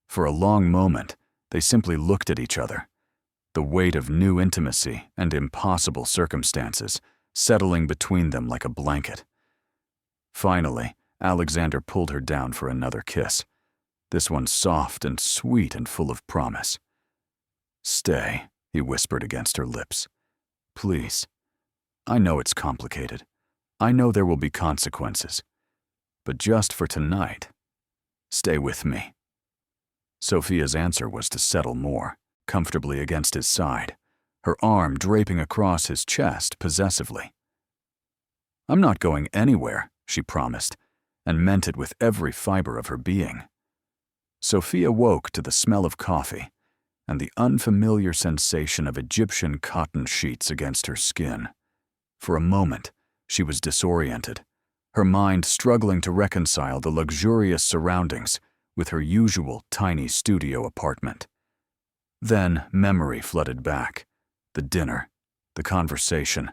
For a long moment, they simply looked at each other, the weight of new intimacy and impossible circumstances settling between them like a blanket. Finally, Alexander pulled her down for another kiss, this one soft and sweet and full of promise. "Stay," he whispered against her lips. "Please. I know it's complicated. I know there will be consequences. But just for tonight, stay with me." Sophia's answer was to settle more, comfortably against his side, her arm draping across his chest possessively. "I'm not going anywhere," she promised, and meant it with every fiber of her being. Sophia woke to the smell of coffee and the unfamiliar sensation of Egyptian cotton sheets against her skin. For a moment, she was disoriented, her mind struggling to reconcile the luxurious surroundings with her usual tiny studio apartment. Then memory flooded back, the dinner, the conversation,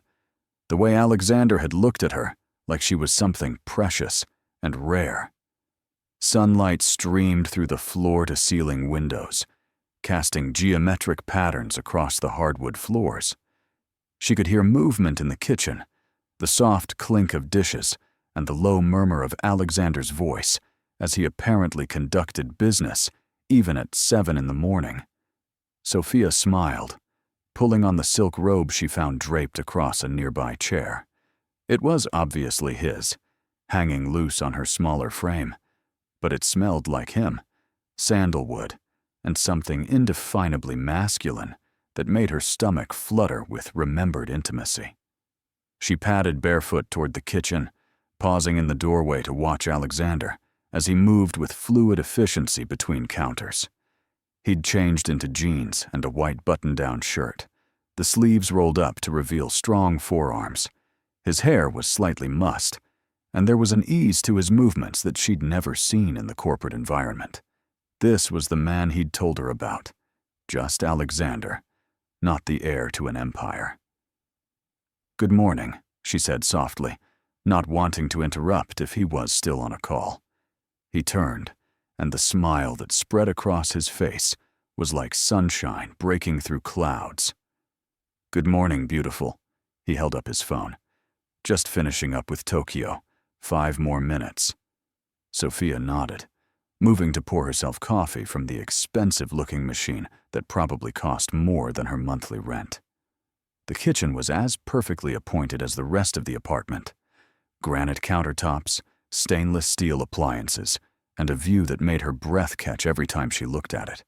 the way Alexander had looked at her like she was something precious and rare. Sunlight streamed through the floor-to-ceiling windows, casting geometric patterns across the hardwood floors. She could hear movement in the kitchen, the soft clink of dishes, and the low murmur of Alexander's voice as he apparently conducted business, even at 7 in the morning. Sophia smiled, pulling on the silk robe she found draped across a nearby chair. It was obviously his, hanging loose on her smaller frame, but it smelled like him, sandalwood, and something indefinably masculine that made her stomach flutter with remembered intimacy. She padded barefoot toward the kitchen, pausing in the doorway to watch Alexander as he moved with fluid efficiency between counters. He'd changed into jeans and a white button-down shirt, the sleeves rolled up to reveal strong forearms. His hair was slightly mussed, and there was an ease to his movements that she'd never seen in the corporate environment. This was the man he'd told her about. Just Alexander, not the heir to an empire. "Good morning," she said softly, not wanting to interrupt if he was still on a call. He turned, and the smile that spread across his face was like sunshine breaking through clouds. "Good morning, beautiful." He held up his phone. "Just finishing up with Tokyo. 5 more minutes." Sophia nodded, moving to pour herself coffee from the expensive-looking machine that probably cost more than her monthly rent. The kitchen was as perfectly appointed as the rest of the apartment. Granite countertops, stainless steel appliances, and a view that made her breath catch every time she looked at it.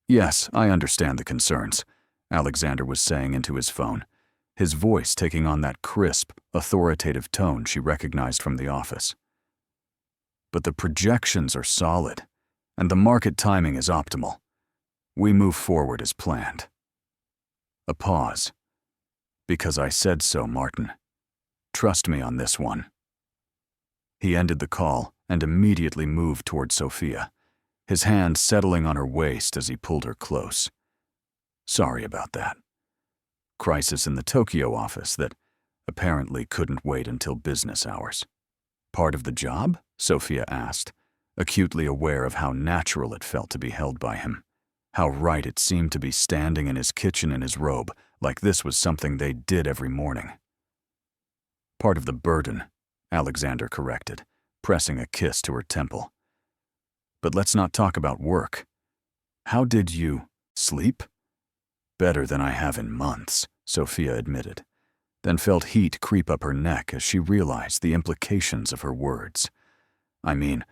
"Yes, I understand the concerns," Alexander was saying into his phone, his voice taking on that crisp, authoritative tone she recognized from the office. "But the projections are solid, and the market timing is optimal. We move forward as planned." A pause. "Because I said so, Martin. Trust me on this one." He ended the call and immediately moved toward Sophia, his hand settling on her waist as he pulled her close. "Sorry about that. Crisis in the Tokyo office that apparently couldn't wait until business hours." "Part of the job?" Sophia asked, acutely aware of how natural it felt to be held by him, how right it seemed to be standing in his kitchen in his robe, like this was something they did every morning. "Part of the burden," Alexander corrected, pressing a kiss to her temple. "But let's not talk about work. How did you sleep?" "Better than I have in months," Sophia admitted, then felt heat creep up her neck as she realized the implications of her words. "I mean,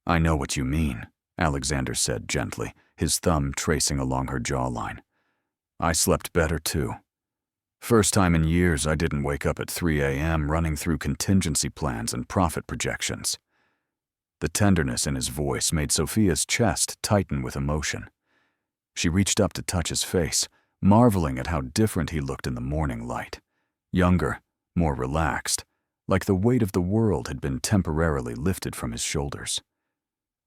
I know what you mean," Alexander said gently, his thumb tracing along her jawline. "I slept better too. First time in years I didn't wake up at 3 a.m. running through contingency plans and profit projections." The tenderness in his voice made Sophia's chest tighten with emotion. She reached up to touch his face, marveling at how different he looked in the morning light. Younger, more relaxed, like the weight of the world had been temporarily lifted from his shoulders.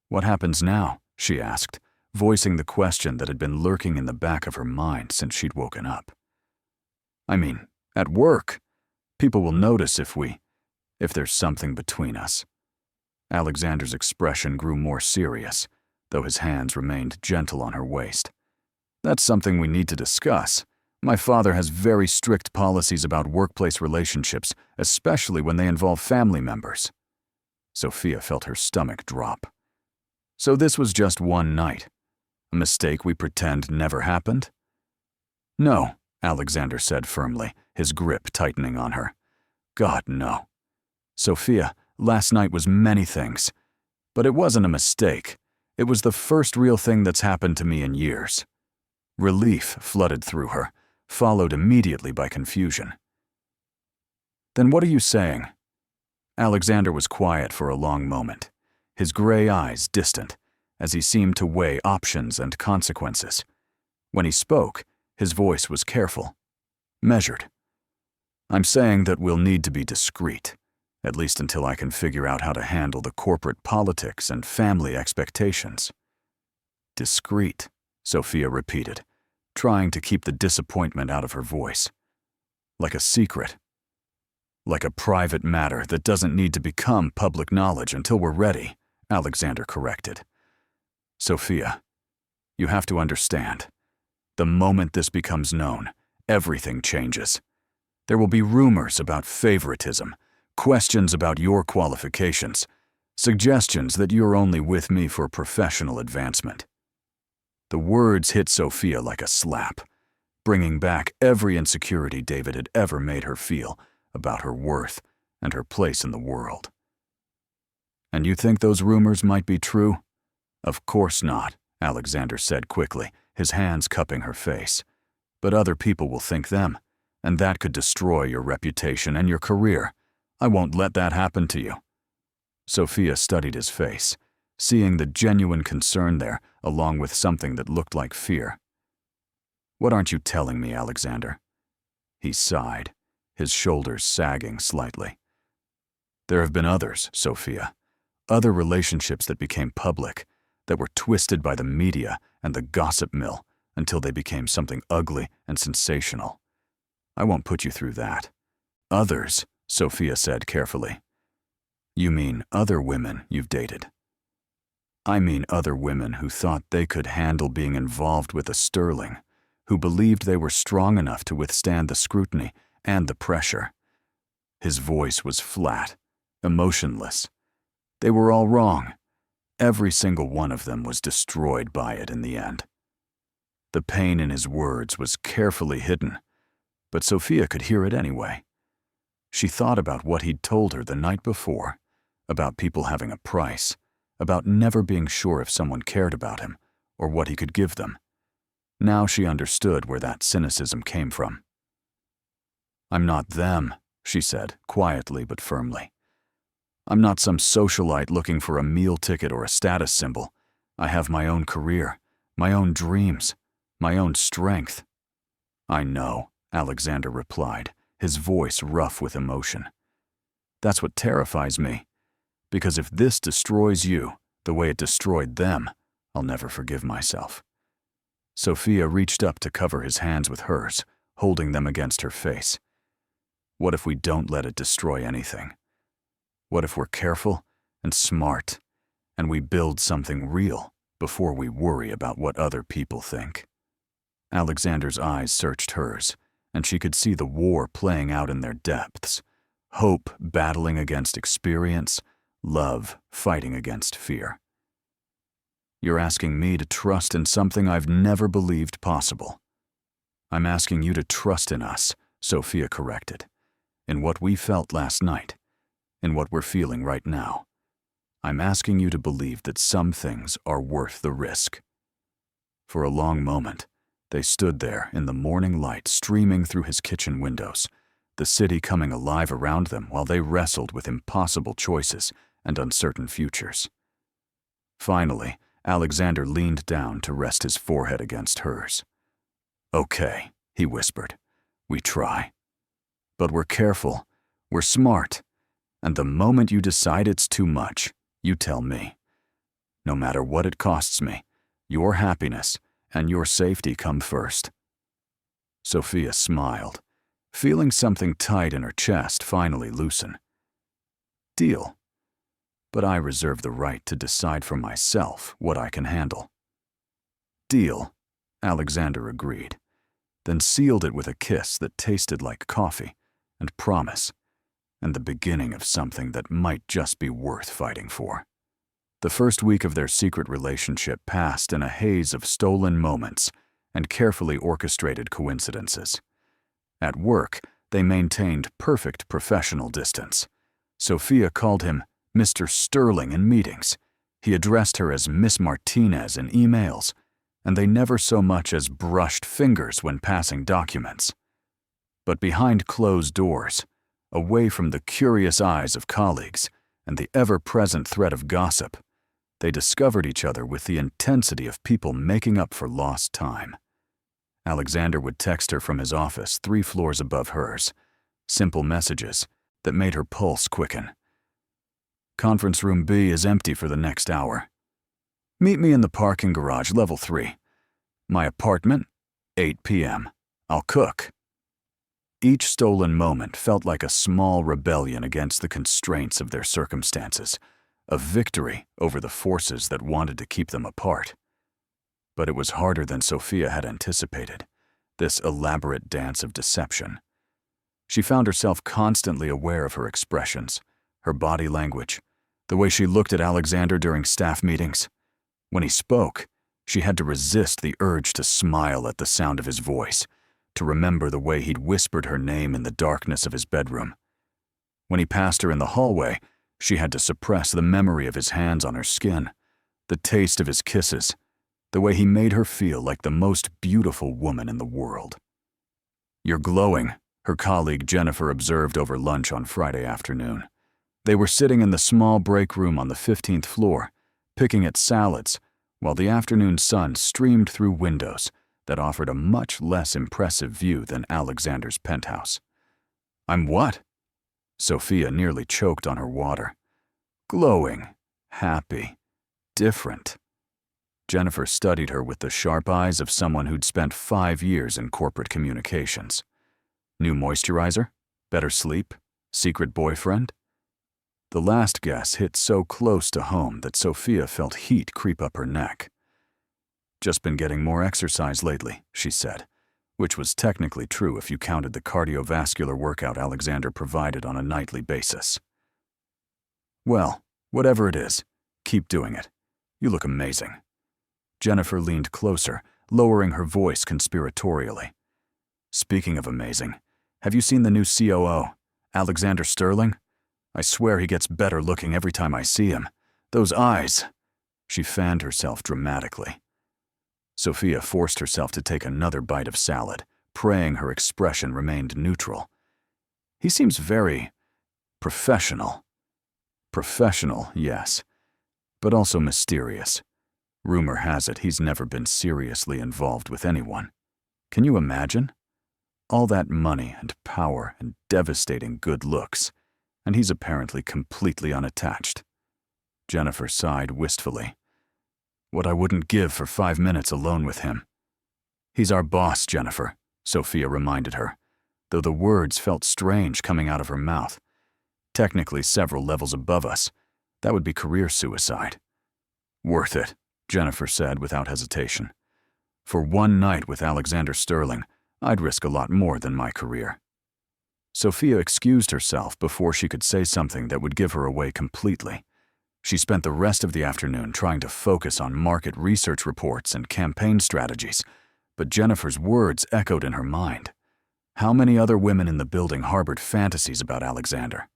"What happens now?" she asked, voicing the question that had been lurking in the back of her mind since she'd woken up. "I mean, at work. People will notice if there's something between us." Alexander's expression grew more serious, though his hands remained gentle on her waist. "That's something we need to discuss. My father has very strict policies about workplace relationships, especially when they involve family members." Sophia felt her stomach drop. "So this was just one night? A mistake we pretend never happened?" "No," Alexander said firmly, his grip tightening on her. "God, no. Sophia, last night was many things, but it wasn't a mistake. It was the first real thing that's happened to me in years." Relief flooded through her, followed immediately by confusion. "Then what are you saying?" Alexander was quiet for a long moment, his gray eyes distant, as he seemed to weigh options and consequences. When he spoke, his voice was careful, measured. "I'm saying that we'll need to be discreet, at least until I can figure out how to handle the corporate politics and family expectations." "Discreet," Sophia repeated, trying to keep the disappointment out of her voice. "Like a secret. Like a private matter that doesn't need to become public knowledge until we're ready," Alexander corrected. "Sophia, you have to understand. The moment this becomes known, everything changes. There will be rumors about favoritism, questions about your qualifications, suggestions that you're only with me for professional advancement." The words hit Sophia like a slap, bringing back every insecurity David had ever made her feel about her worth and her place in the world. "And you think those rumors might be true?" "Of course not," Alexander said quickly, his hands cupping her face. "But other people will think them, and that could destroy your reputation and your career. I won't let that happen to you." Sophia studied his face, seeing the genuine concern there, along with something that looked like fear. "What aren't you telling me, Alexander?" He sighed, his shoulders sagging slightly. "There have been others, Sophia. Other relationships that became public, that were twisted by the media and the gossip mill until they became something ugly and sensational. I won't put you through that. Others, Sophia said carefully. You mean other women you've dated? I mean other women who thought they could handle being involved with a Sterling, who believed they were strong enough to withstand the scrutiny and the pressure. His voice was flat, emotionless. They were all wrong. Every single one of them was destroyed by it in the end. The pain in his words was carefully hidden, but Sophia could hear it anyway. She thought about what he'd told her the night before, about people having a price, about never being sure if someone cared about him or what he could give them. Now she understood where that cynicism came from. I'm not them, she said, quietly but firmly. I'm not some socialite looking for a meal ticket or a status symbol. I have my own career, my own dreams, my own strength. I know, Alexander replied, his voice rough with emotion. That's what terrifies me, because if this destroys you the way it destroyed them, I'll never forgive myself. Sophia reached up to cover his hands with hers, holding them against her face. What if we don't let it destroy anything? What if we're careful and smart, and we build something real before we worry about what other people think? Alexander's eyes searched hers, and she could see the war playing out in their depths, hope battling against experience, love fighting against fear. You're asking me to trust in something I've never believed possible. I'm asking you to trust in us, Sophia corrected, in what we felt last night, in what we're feeling right now. I'm asking you to believe that some things are worth the risk. For a long moment, they stood there in the morning light streaming through his kitchen windows, the city coming alive around them while they wrestled with impossible choices and uncertain futures. Finally, Alexander leaned down to rest his forehead against hers. Okay, he whispered. We try. But we're careful, we're smart, and the moment you decide it's too much, you tell me. No matter what it costs me, your happiness and your safety come first. Sophia smiled, feeling something tight in her chest finally loosen. Deal. But I reserve the right to decide for myself what I can handle. Deal, Alexander agreed, then sealed it with a kiss that tasted like coffee and promise, and the beginning of something that might just be worth fighting for. The first week of their secret relationship passed in a haze of stolen moments and carefully orchestrated coincidences. At work, they maintained perfect professional distance. Sophia called him Mr. Sterling in meetings. He addressed her as Miss Martinez in emails, and they never so much as brushed fingers when passing documents. But behind closed doors, away from the curious eyes of colleagues and the ever-present threat of gossip, they discovered each other with the intensity of people making up for lost time. Alexander would text her from his office 3 floors above hers, simple messages that made her pulse quicken. Conference room B is empty for the next hour. Meet me in the parking garage, level 3. My apartment, 8 p.m. I'll cook. Each stolen moment felt like a small rebellion against the constraints of their circumstances, a victory over the forces that wanted to keep them apart. But it was harder than Sophia had anticipated, this elaborate dance of deception. She found herself constantly aware of her expressions, her body language, the way she looked at Alexander during staff meetings. When he spoke, she had to resist the urge to smile at the sound of his voice, to remember the way he'd whispered her name in the darkness of his bedroom. When he passed her in the hallway, she had to suppress the memory of his hands on her skin, the taste of his kisses, the way he made her feel like the most beautiful woman in the world. You're glowing, her colleague Jennifer observed over lunch on Friday afternoon. They were sitting in the small break room on the 15th floor, picking at salads, while the afternoon sun streamed through windows that offered a much less impressive view than Alexander's penthouse. I'm what? Sophia nearly choked on her water. Glowing, happy, different. Jennifer studied her with the sharp eyes of someone who'd spent 5 years in corporate communications. New moisturizer? Better sleep? Secret boyfriend? The last guess hit so close to home that Sophia felt heat creep up her neck. Just been getting more exercise lately, she said, which was technically true if you counted the cardiovascular workout Alexander provided on a nightly basis. Well, whatever it is, keep doing it. You look amazing. Jennifer leaned closer, lowering her voice conspiratorially. Speaking of amazing, have you seen the new COO, Alexander Sterling? I swear he gets better looking every time I see him. Those eyes. She fanned herself dramatically. Sophia forced herself to take another bite of salad, praying her expression remained neutral. He seems very professional. Professional, yes, but also mysterious. Rumor has it he's never been seriously involved with anyone. Can you imagine? All that money and power and devastating good looks, and he's apparently completely unattached. Jennifer sighed wistfully. What I wouldn't give for 5 minutes alone with him. He's our boss, Jennifer, Sophia reminded her, though the words felt strange coming out of her mouth. Technically several levels above us. That would be career suicide. Worth it, Jennifer said without hesitation. For one night with Alexander Sterling, I'd risk a lot more than my career. Sophia excused herself before she could say something that would give her away completely. She spent the rest of the afternoon trying to focus on market research reports and campaign strategies, but Jennifer's words echoed in her mind. How many other women in the building harbored fantasies about Alexander?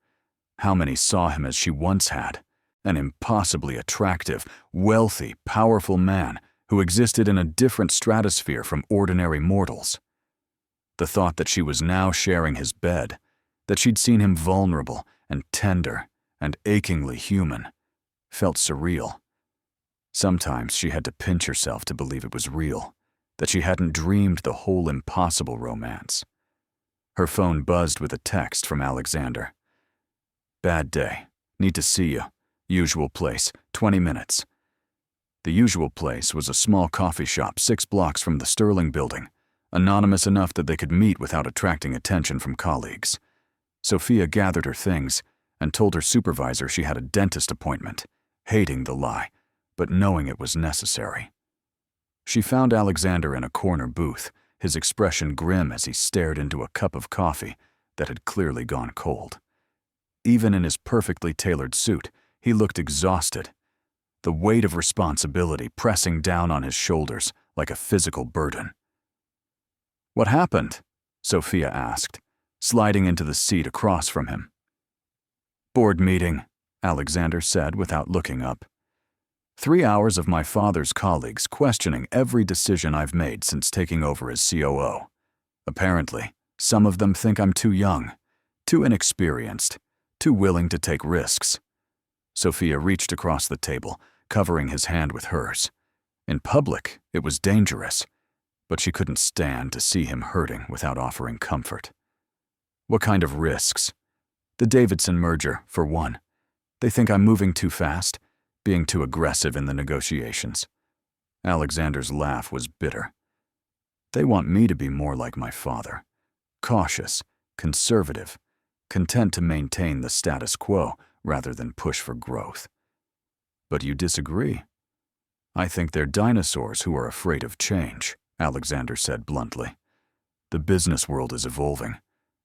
How many saw him as she once had, an impossibly attractive, wealthy, powerful man who existed in a different stratosphere from ordinary mortals? The thought that she was now sharing his bed, that she'd seen him vulnerable and tender and achingly human, felt surreal. Sometimes she had to pinch herself to believe it was real, that she hadn't dreamed the whole impossible romance. Her phone buzzed with a text from Alexander. Bad day. Need to see you. Usual place, 20 minutes. The usual place was a small coffee shop 6 blocks from the Sterling building, anonymous enough that they could meet without attracting attention from colleagues. Sophia gathered her things and told her supervisor she had a dentist appointment, hating the lie, but knowing it was necessary. She found Alexander in a corner booth, his expression grim as he stared into a cup of coffee that had clearly gone cold. Even in his perfectly tailored suit, he looked exhausted, the weight of responsibility pressing down on his shoulders like a physical burden. What happened? Sophia asked, sliding into the seat across from him. Board meeting, Alexander said without looking up. 3 hours of my father's colleagues questioning every decision I've made since taking over as COO. Apparently, some of them think I'm too young, too inexperienced, too willing to take risks. Sophia reached across the table, covering his hand with hers. In public, it was dangerous, but she couldn't stand to see him hurting without offering comfort. What kind of risks? The Davidson merger, for one. They think I'm moving too fast, being too aggressive in the negotiations. Alexander's laugh was bitter. They want me to be more like my father, cautious, conservative, content to maintain the status quo rather than push for growth. But you disagree. I think they're dinosaurs who are afraid of change, Alexander said bluntly. The business world is evolving,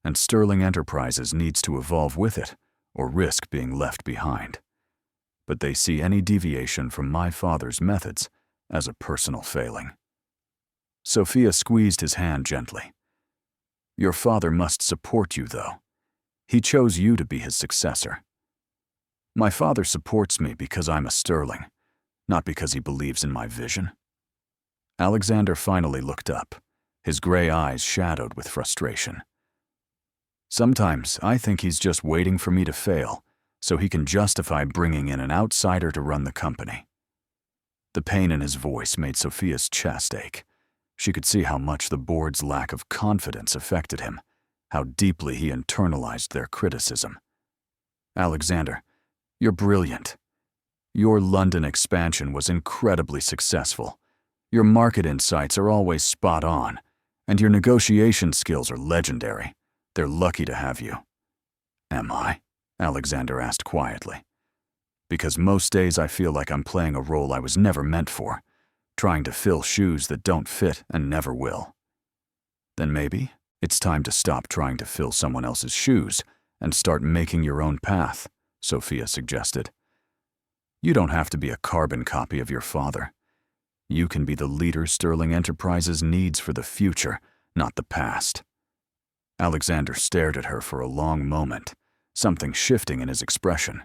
and Sterling Enterprises needs to evolve with it or risk being left behind. But they see any deviation from my father's methods as a personal failing. Sophia squeezed his hand gently. Your father must support you, though. He chose you to be his successor. My father supports me because I'm a Sterling, not because he believes in my vision. Alexander finally looked up, his gray eyes shadowed with frustration. Sometimes I think he's just waiting for me to fail so he can justify bringing in an outsider to run the company. The pain in his voice made Sophia's chest ache. She could see how much the board's lack of confidence affected him, how deeply he internalized their criticism. Alexander, you're brilliant. Your London expansion was incredibly successful. Your market insights are always spot on, and your negotiation skills are legendary. They're lucky to have you." "Am I?" Alexander asked quietly. "Because most days I feel like I'm playing a role I was never meant for, trying to fill shoes that don't fit and never will." "Then maybe it's time to stop trying to fill someone else's shoes and start making your own path," Sophia suggested. "You don't have to be a carbon copy of your father. You can be the leader Sterling Enterprises needs for the future, not the past." Alexander stared at her for a long moment, something shifting in his expression.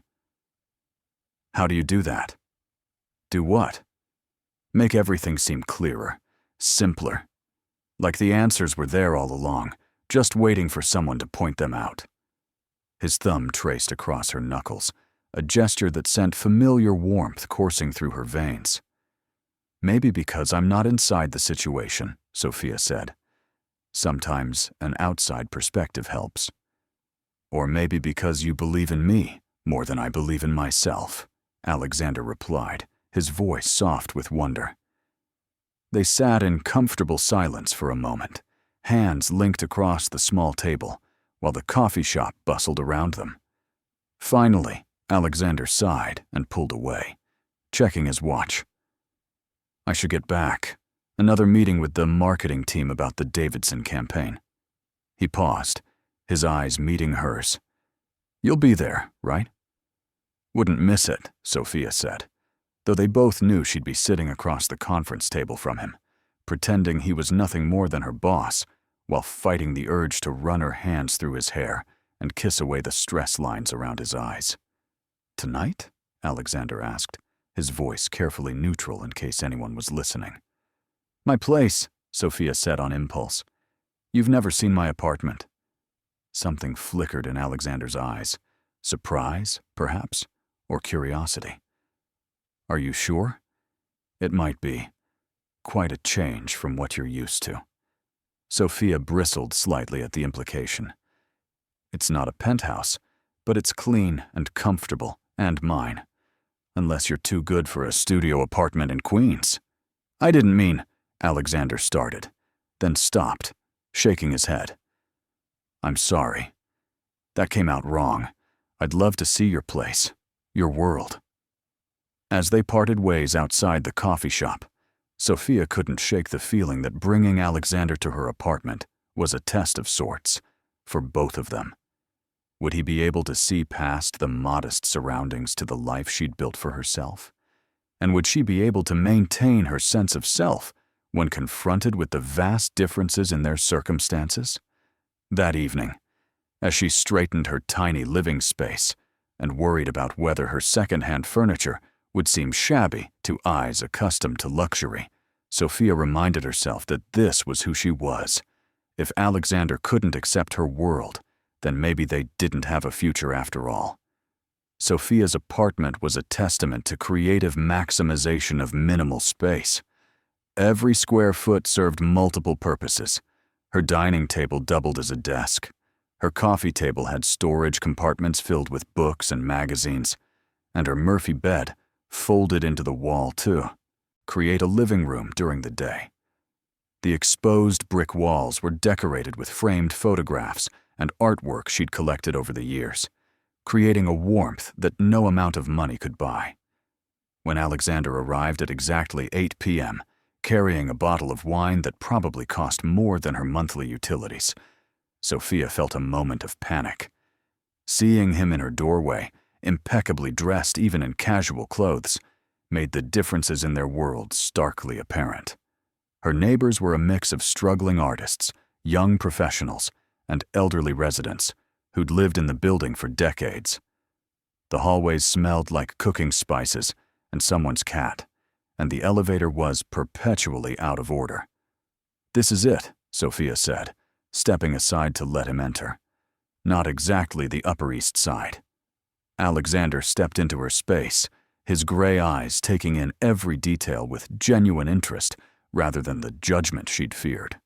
"How do you do that?" "Do what?" "Make everything seem clearer, simpler. Like the answers were there all along, just waiting for someone to point them out." His thumb traced across her knuckles, a gesture that sent familiar warmth coursing through her veins. "Maybe because I'm not inside the situation," Sophia said. "Sometimes an outside perspective helps. Or maybe because you believe in me more than I believe in myself," Alexander replied, his voice soft with wonder. They sat in comfortable silence for a moment, hands linked across the small table, while the coffee shop bustled around them. Finally, Alexander sighed and pulled away, checking his watch. "I should get back. Another meeting with the marketing team about the Davidson campaign." He paused, his eyes meeting hers. "You'll be there, right?" "Wouldn't miss it," Sophia said, though they both knew she'd be sitting across the conference table from him, pretending he was nothing more than her boss, while fighting the urge to run her hands through his hair and kiss away the stress lines around his eyes. "Tonight?" Alexander asked, his voice carefully neutral in case anyone was listening. "My place," Sophia said on impulse. "You've never seen my apartment." Something flickered in Alexander's eyes. Surprise, perhaps, or curiosity. "Are you sure? It might be. Quite a change from what you're used to." Sophia bristled slightly at the implication. "It's not a penthouse, but it's clean and comfortable, and mine. Unless you're too good for a studio apartment in Queens." "I didn't mean," Alexander started, then stopped, shaking his head. "I'm sorry. That came out wrong. I'd love to see your place, your world." As they parted ways outside the coffee shop, Sophia couldn't shake the feeling that bringing Alexander to her apartment was a test of sorts, for both of them. Would he be able to see past the modest surroundings to the life she'd built for herself? And would she be able to maintain her sense of self when confronted with the vast differences in their circumstances? That evening, as she straightened her tiny living space and worried about whether her second-hand furniture would seem shabby to eyes accustomed to luxury, Sophia reminded herself that this was who she was. If Alexander couldn't accept her world, then maybe they didn't have a future after all. Sophia's apartment was a testament to creative maximization of minimal space. Every square foot served multiple purposes. Her dining table doubled as a desk. Her coffee table had storage compartments filled with books and magazines, and her Murphy bed folded into the wall to create a living room during the day. The exposed brick walls were decorated with framed photographs and artwork she'd collected over the years, creating a warmth that no amount of money could buy. When Alexander arrived at exactly 8 p.m., carrying a bottle of wine that probably cost more than her monthly utilities, Sophia felt a moment of panic. Seeing him in her doorway, impeccably dressed even in casual clothes, made the differences in their worlds starkly apparent. Her neighbors were a mix of struggling artists, young professionals, and elderly residents who'd lived in the building for decades. The hallways smelled like cooking spices and someone's cat, and the elevator was perpetually out of order. "This is it," Sophia said, stepping aside to let him enter. Not exactly the Upper East Side. Alexander stepped into her space, his gray eyes taking in every detail with genuine interest rather than the judgment she'd feared.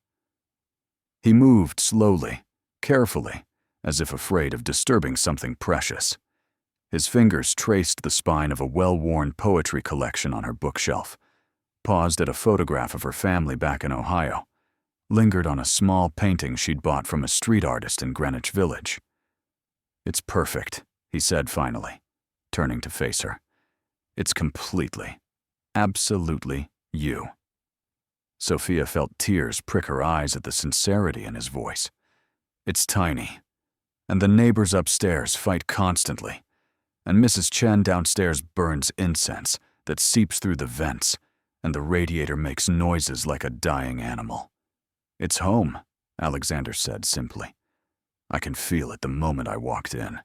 He moved slowly, carefully, as if afraid of disturbing something precious. His fingers traced the spine of a well-worn poetry collection on her bookshelf, paused at a photograph of her family back in Ohio, lingered on a small painting she'd bought from a street artist in Greenwich Village. "It's perfect," he said finally, turning to face her. "It's completely, absolutely you." Sophia felt tears prick her eyes at the sincerity in his voice. "It's tiny, and the neighbors upstairs fight constantly, and Mrs. Chen downstairs burns incense that seeps through the vents, and the radiator makes noises like a dying animal. It's home," Alexander said simply. "I can feel it the moment I walked in.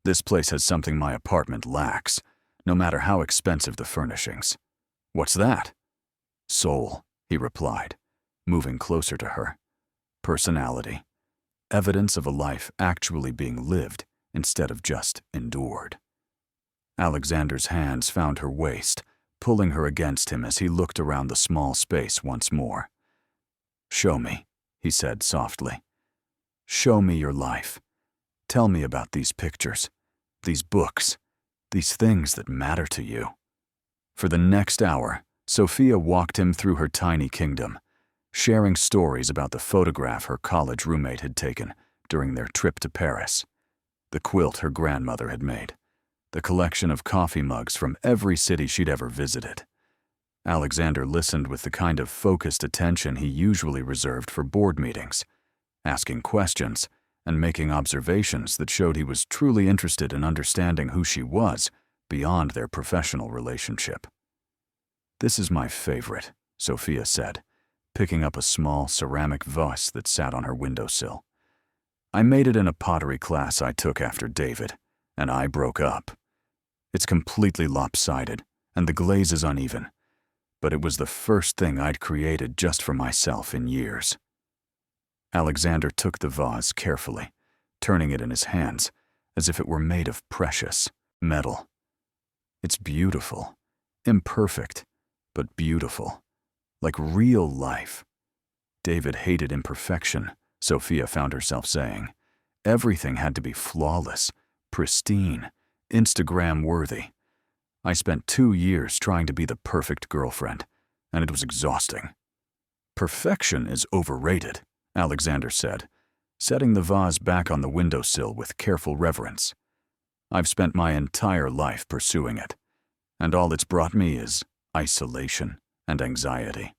This place has something my apartment lacks, no matter how expensive the furnishings." "What's that?" "Soul," he replied, moving closer to her. "Personality. Evidence of a life actually being lived instead of just endured." Alexander's hands found her waist, pulling her against him as he looked around the small space once more. "Show me," he said softly. "Show me your life. Tell me about these pictures, these books, these things that matter to you." For the next hour, Sophia walked him through her tiny kingdom, sharing stories about the photograph her college roommate had taken during their trip to Paris, the quilt her grandmother had made, the collection of coffee mugs from every city she'd ever visited. Alexander listened with the kind of focused attention he usually reserved for board meetings, asking questions and making observations that showed he was truly interested in understanding who she was beyond their professional relationship. "This is my favorite," Sophia said, picking up a small ceramic vase that sat on her windowsill. "I made it in a pottery class I took after David, and I broke up. It's completely lopsided, and the glaze is uneven, but it was the first thing I'd created just for myself in years." Alexander took the vase carefully, turning it in his hands as if it were made of precious metal. "It's beautiful, imperfect, but beautiful, like real life." David hated imperfection, Sophia found herself saying. Everything had to be flawless, pristine, Instagram-worthy. "I spent 2 years trying to be the perfect girlfriend, and it was exhausting." "Perfection is overrated," Alexander said, setting the vase back on the windowsill with careful reverence. "I've spent my entire life pursuing it, and all it's brought me is isolation and anxiety."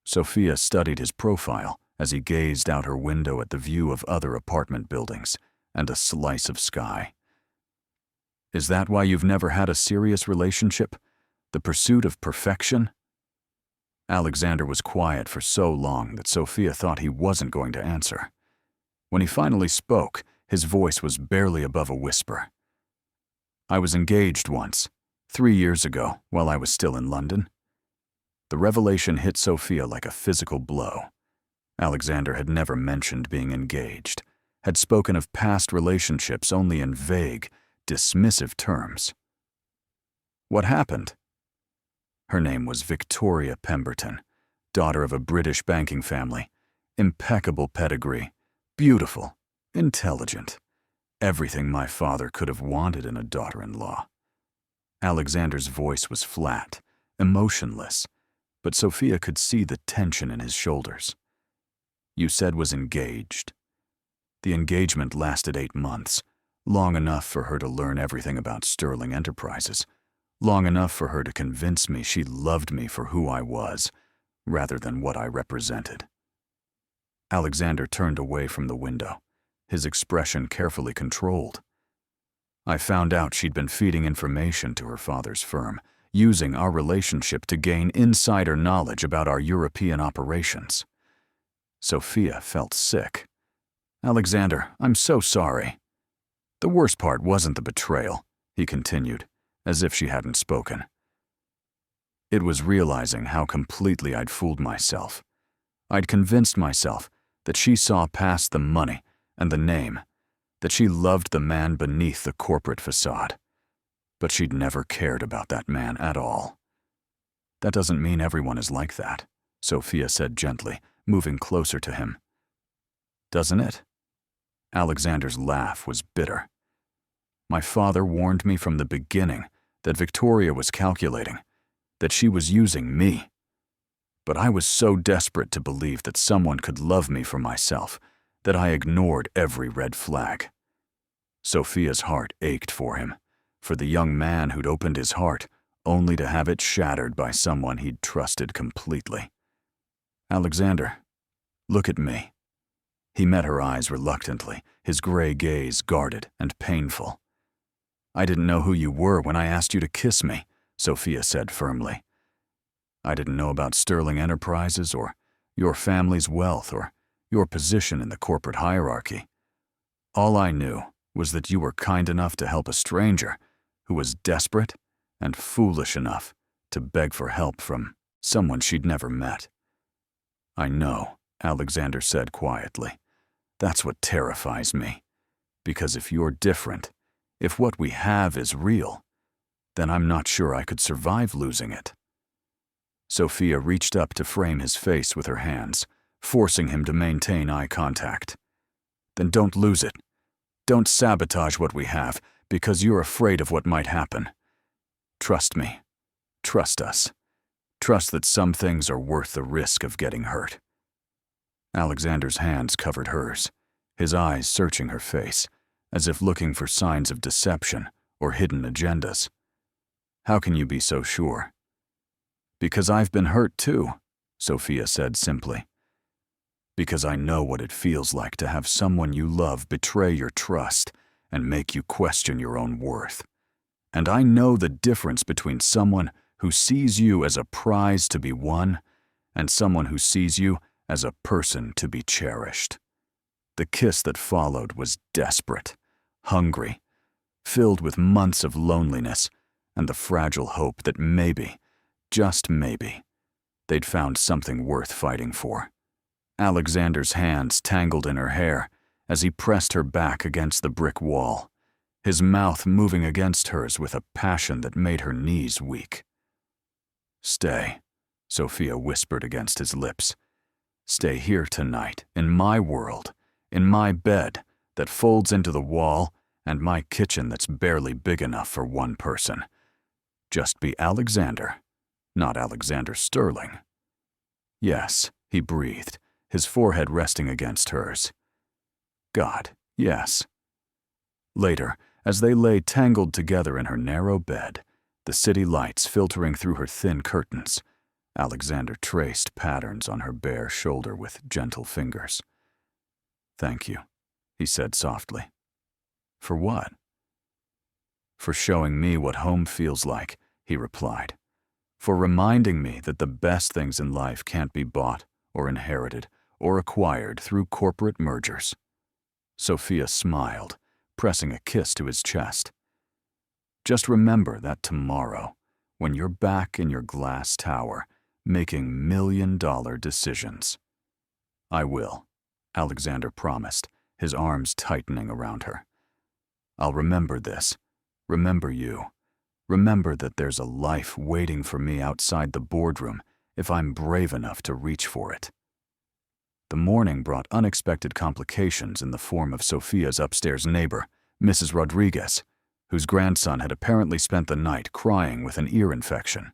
Sophia studied his profile as he gazed out her window at the view of other apartment buildings and a slice of sky. "Is that why you've never had a serious relationship? The pursuit of perfection?" Alexander was quiet for so long that Sophia thought he wasn't going to answer. When he finally spoke, his voice was barely above a whisper. "I was engaged once, 3 years ago, while I was still in London." The revelation hit Sophia like a physical blow. Alexander had never mentioned being engaged, had spoken of past relationships only in vague, dismissive terms. "What happened?" Her name was Victoria Pemberton, daughter of a British banking family, impeccable pedigree, beautiful, intelligent, everything my father could have wanted in a daughter-in-law. Alexander's voice was flat, emotionless, but Sophia could see the tension in his shoulders. "You said was engaged." The engagement lasted 8 months, long enough for her to learn everything about Sterling Enterprises, long enough for her to convince me she loved me for who I was, rather than what I represented. Alexander turned away from the window, his expression carefully controlled. "I found out she'd been feeding information to her father's firm, using our relationship to gain insider knowledge about our European operations." Sophia felt sick. "Alexander, I'm so sorry." "The worst part wasn't the betrayal," he continued, as if she hadn't spoken. "It was realizing how completely I'd fooled myself. I'd convinced myself that she saw past the money and the name, that she loved the man beneath the corporate facade. But she'd never cared about that man at all." "That doesn't mean everyone is like that," Sophia said gently, moving closer to him. "Doesn't it?" Alexander's laugh was bitter. My father warned me from the beginning that Victoria was calculating, that she was using me. But I was so desperate to believe that someone could love me for myself that I ignored every red flag. Sophia's heart ached for him, for the young man who'd opened his heart only to have it shattered by someone he'd trusted completely. Alexander, look at me. He met her eyes reluctantly, his gray gaze guarded and painful. I didn't know who you were when I asked you to kiss me, Sophia said firmly. I didn't know about Sterling Enterprises or your family's wealth or your position in the corporate hierarchy. All I knew was that you were kind enough to help a stranger who was desperate and foolish enough to beg for help from someone she'd never met. I know, Alexander said quietly. That's what terrifies me. Because if you're different, if what we have is real, then I'm not sure I could survive losing it. Sophia reached up to frame his face with her hands, forcing him to maintain eye contact. Then don't lose it. Don't sabotage what we have because you're afraid of what might happen. Trust me. Trust us. Trust that some things are worth the risk of getting hurt. Alexander's hands covered hers, his eyes searching her face, as if looking for signs of deception or hidden agendas. How can you be so sure? Because I've been hurt too, Sophia said simply. Because I know what it feels like to have someone you love betray your trust and make you question your own worth. And I know the difference between someone who sees you as a prize to be won and someone who sees you as a person to be cherished. The kiss that followed was desperate, hungry, filled with months of loneliness and the fragile hope that maybe, just maybe, they'd found something worth fighting for. Alexander's hands tangled in her hair as he pressed her back against the brick wall, his mouth moving against hers with a passion that made her knees weak. Stay, Sophia whispered against his lips. Stay here tonight, in my world, in my bed that folds into the wall and my kitchen that's barely big enough for one person. Just be Alexander, not Alexander Sterling. Yes, he breathed, his forehead resting against hers. God, yes. Later, as they lay tangled together in her narrow bed, the city lights filtering through her thin curtains, Alexander traced patterns on her bare shoulder with gentle fingers. Thank you, he said softly. For what? For showing me what home feels like, he replied. For reminding me that the best things in life can't be bought or inherited or acquired through corporate mergers. Sophia smiled, pressing a kiss to his chest. Just remember that tomorrow, when you're back in your glass tower, making million-dollar decisions. I will, Alexander promised, his arms tightening around her. I'll remember this. Remember you. Remember that there's a life waiting for me outside the boardroom if I'm brave enough to reach for it. The morning brought unexpected complications in the form of Sophia's upstairs neighbor, Mrs. Rodriguez, whose grandson had apparently spent the night crying with an ear infection.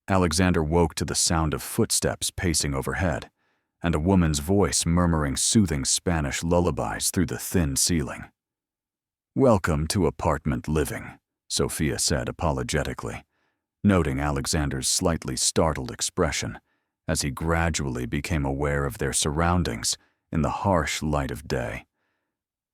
Alexander woke to the sound of footsteps pacing overhead, and a woman's voice murmuring soothing Spanish lullabies through the thin ceiling. Welcome to apartment living, Sophia said apologetically, noting Alexander's slightly startled expression as he gradually became aware of their surroundings in the harsh light of day.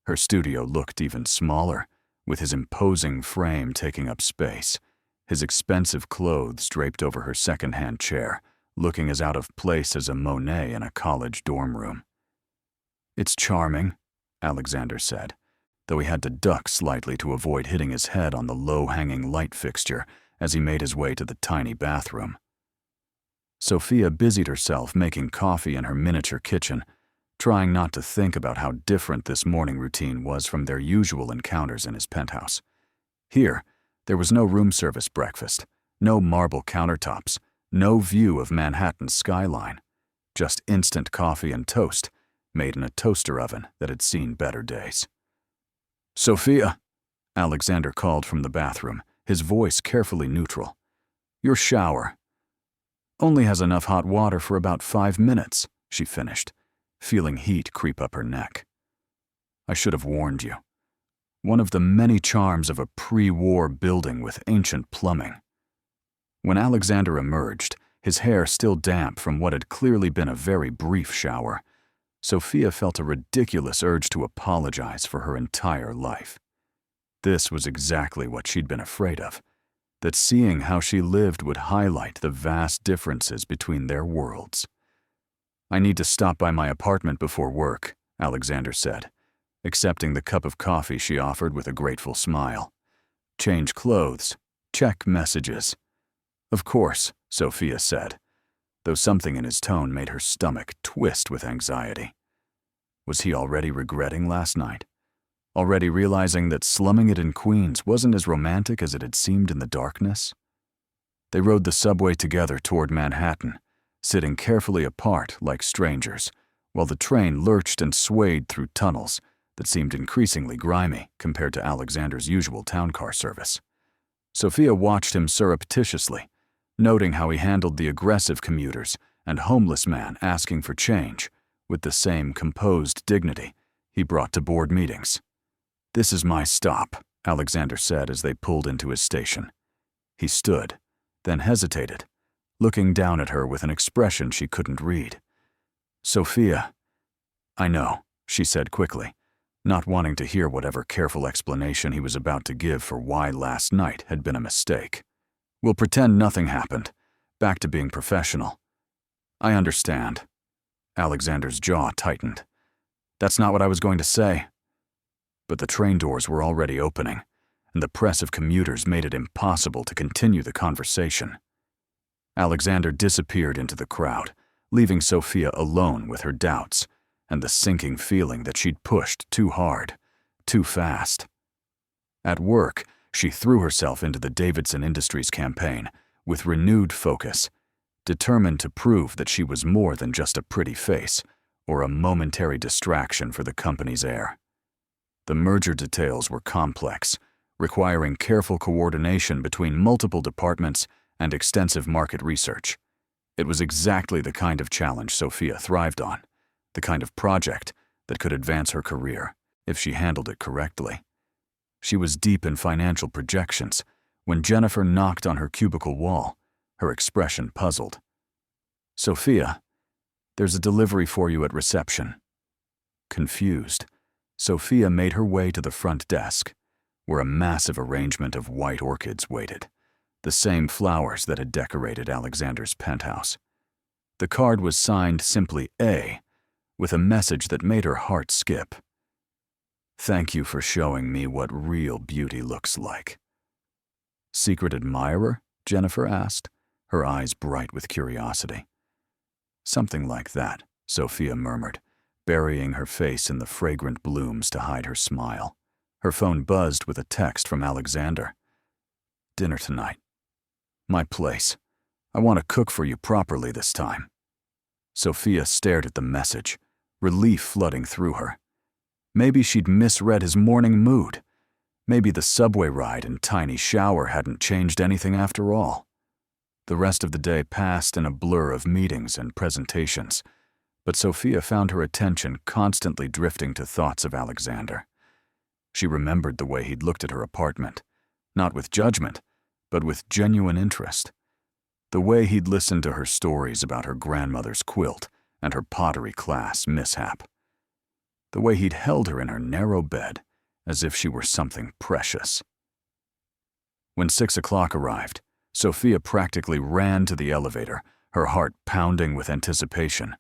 Her studio looked even smaller, with his imposing frame taking up space, his expensive clothes draped over her second-hand chair, looking as out of place as a Monet in a college dorm room. It's charming, Alexander said, though he had to duck slightly to avoid hitting his head on the low-hanging light fixture as he made his way to the tiny bathroom. Sophia busied herself making coffee in her miniature kitchen, trying not to think about how different this morning routine was from their usual encounters in his penthouse. Here, there was no room service breakfast, no marble countertops, no view of Manhattan's skyline, just instant coffee and toast made in a toaster oven that had seen better days. Sophia, Alexander called from the bathroom, his voice carefully neutral. "Your shower." "Only has enough hot water for about 5 minutes," she finished, feeling heat creep up her neck. "I should have warned you. One of the many charms of a pre-war building with ancient plumbing." When Alexander emerged, his hair still damp from what had clearly been a very brief shower, Sophia felt a ridiculous urge to apologize for her entire life. This was exactly what she'd been afraid of, that seeing how she lived would highlight the vast differences between their worlds. "I need to stop by my apartment before work," Alexander said, accepting the cup of coffee she offered with a grateful smile. "Change clothes, check messages." "Of course," Sophia said, though something in his tone made her stomach twist with anxiety. Was he already regretting last night? Already realizing that slumming it in Queens wasn't as romantic as it had seemed in the darkness? They rode the subway together toward Manhattan, sitting carefully apart like strangers, while the train lurched and swayed through tunnels that seemed increasingly grimy compared to Alexander's usual town car service. Sophia watched him surreptitiously, noting how he handled the aggressive commuters and homeless man asking for change with the same composed dignity he brought to board meetings. "This is my stop," Alexander said as they pulled into his station. He stood, then hesitated, looking down at her with an expression she couldn't read. "Sophia." "I know," she said quickly, not wanting to hear whatever careful explanation he was about to give for why last night had been a mistake. "We'll pretend nothing happened. Back to being professional." "I understand." Alexander's jaw tightened. "That's not what I was going to say." But the train doors were already opening, and the press of commuters made it impossible to continue the conversation. Alexander disappeared into the crowd, leaving Sophia alone with her doubts and the sinking feeling that she'd pushed too hard, too fast. At work, she threw herself into the Davidson Industries campaign with renewed focus, determined to prove that she was more than just a pretty face or a momentary distraction for the company's heir. The merger details were complex, requiring careful coordination between multiple departments and extensive market research. It was exactly the kind of challenge Sophia thrived on, the kind of project that could advance her career if she handled it correctly. She was deep in financial projections when Jennifer knocked on her cubicle wall, her expression puzzled. "Sophia, there's a delivery for you at reception." Confused, Sophia made her way to the front desk, where a massive arrangement of white orchids waited, the same flowers that had decorated Alexander's penthouse. The card was signed simply A, with a message that made her heart skip. "Thank you for showing me what real beauty looks like." "Secret admirer?" Jennifer asked, her eyes bright with curiosity. "Something like that," Sophia murmured, burying her face in the fragrant blooms to hide her smile. Her phone buzzed with a text from Alexander. "Dinner tonight. My place. I want to cook for you properly this time." Sophia stared at the message, relief flooding through her. Maybe she'd misread his morning mood. Maybe the subway ride and tiny shower hadn't changed anything after all. The rest of the day passed in a blur of meetings and presentations, but Sophia found her attention constantly drifting to thoughts of Alexander. She remembered the way he'd looked at her apartment, not with judgment, but with genuine interest. The way he'd listened to her stories about her grandmother's quilt and her pottery class mishap. The way he'd held her in her narrow bed as if she were something precious. When 6 o'clock arrived, Sophia practically ran to the elevator, her heart pounding with anticipation.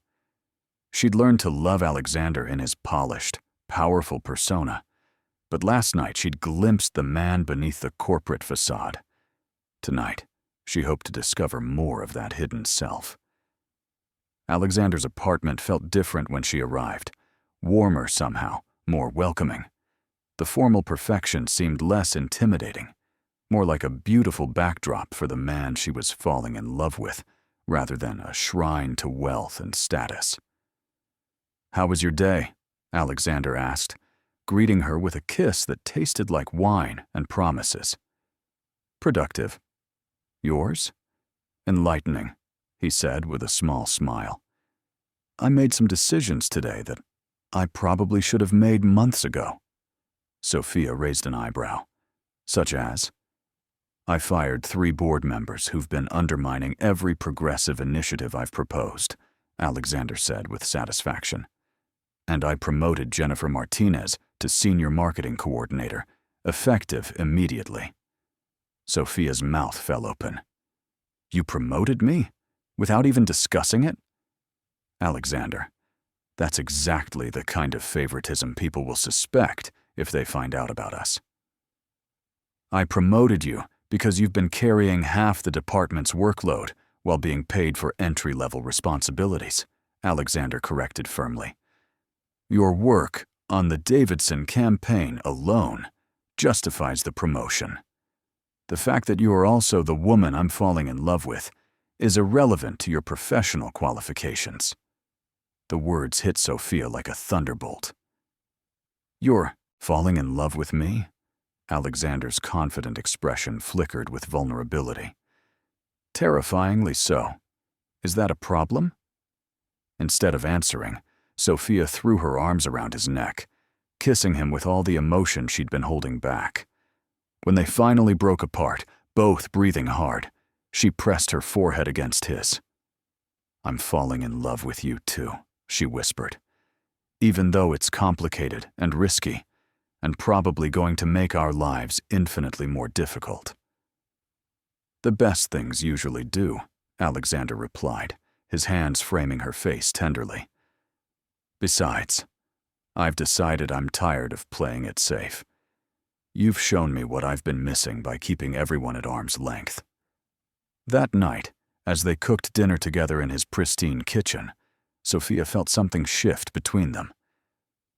She'd learned to love Alexander in his polished, powerful persona, but last night she'd glimpsed the man beneath the corporate facade. Tonight, she hoped to discover more of that hidden self. Alexander's apartment felt different when she arrived, warmer somehow, more welcoming. The formal perfection seemed less intimidating, more like a beautiful backdrop for the man she was falling in love with, rather than a shrine to wealth and status. "How was your day?" Alexander asked, greeting her with a kiss that tasted like wine and promises. Productive. Yours? Enlightening, he said with a small smile. I made some decisions today that I probably should have made months ago. Sophia raised an eyebrow. Such as? I fired 3 board members who've been undermining every progressive initiative I've proposed, Alexander said with satisfaction. And I promoted Jennifer Martinez to Senior Marketing Coordinator, effective immediately. Sophia's mouth fell open. You promoted me? Without even discussing it? Alexander, that's exactly the kind of favoritism people will suspect if they find out about us. I promoted you because you've been carrying half the department's workload while being paid for entry-level responsibilities, Alexander corrected firmly. Your work on the Davidson campaign alone justifies the promotion. The fact that you are also the woman I'm falling in love with is irrelevant to your professional qualifications. The words hit Sophia like a thunderbolt. You're falling in love with me? Alexander's confident expression flickered with vulnerability. Terrifyingly so. Is that a problem? Instead of answering, Sophia threw her arms around his neck, kissing him with all the emotion she'd been holding back. When they finally broke apart, both breathing hard, she pressed her forehead against his. I'm falling in love with you too, she whispered. Even though it's complicated and risky, and probably going to make our lives infinitely more difficult. The best things usually do, Alexander replied, his hands framing her face tenderly. Besides, I've decided I'm tired of playing it safe. You've shown me what I've been missing by keeping everyone at arm's length. That night, as they cooked dinner together in his pristine kitchen, Sophia felt something shift between them.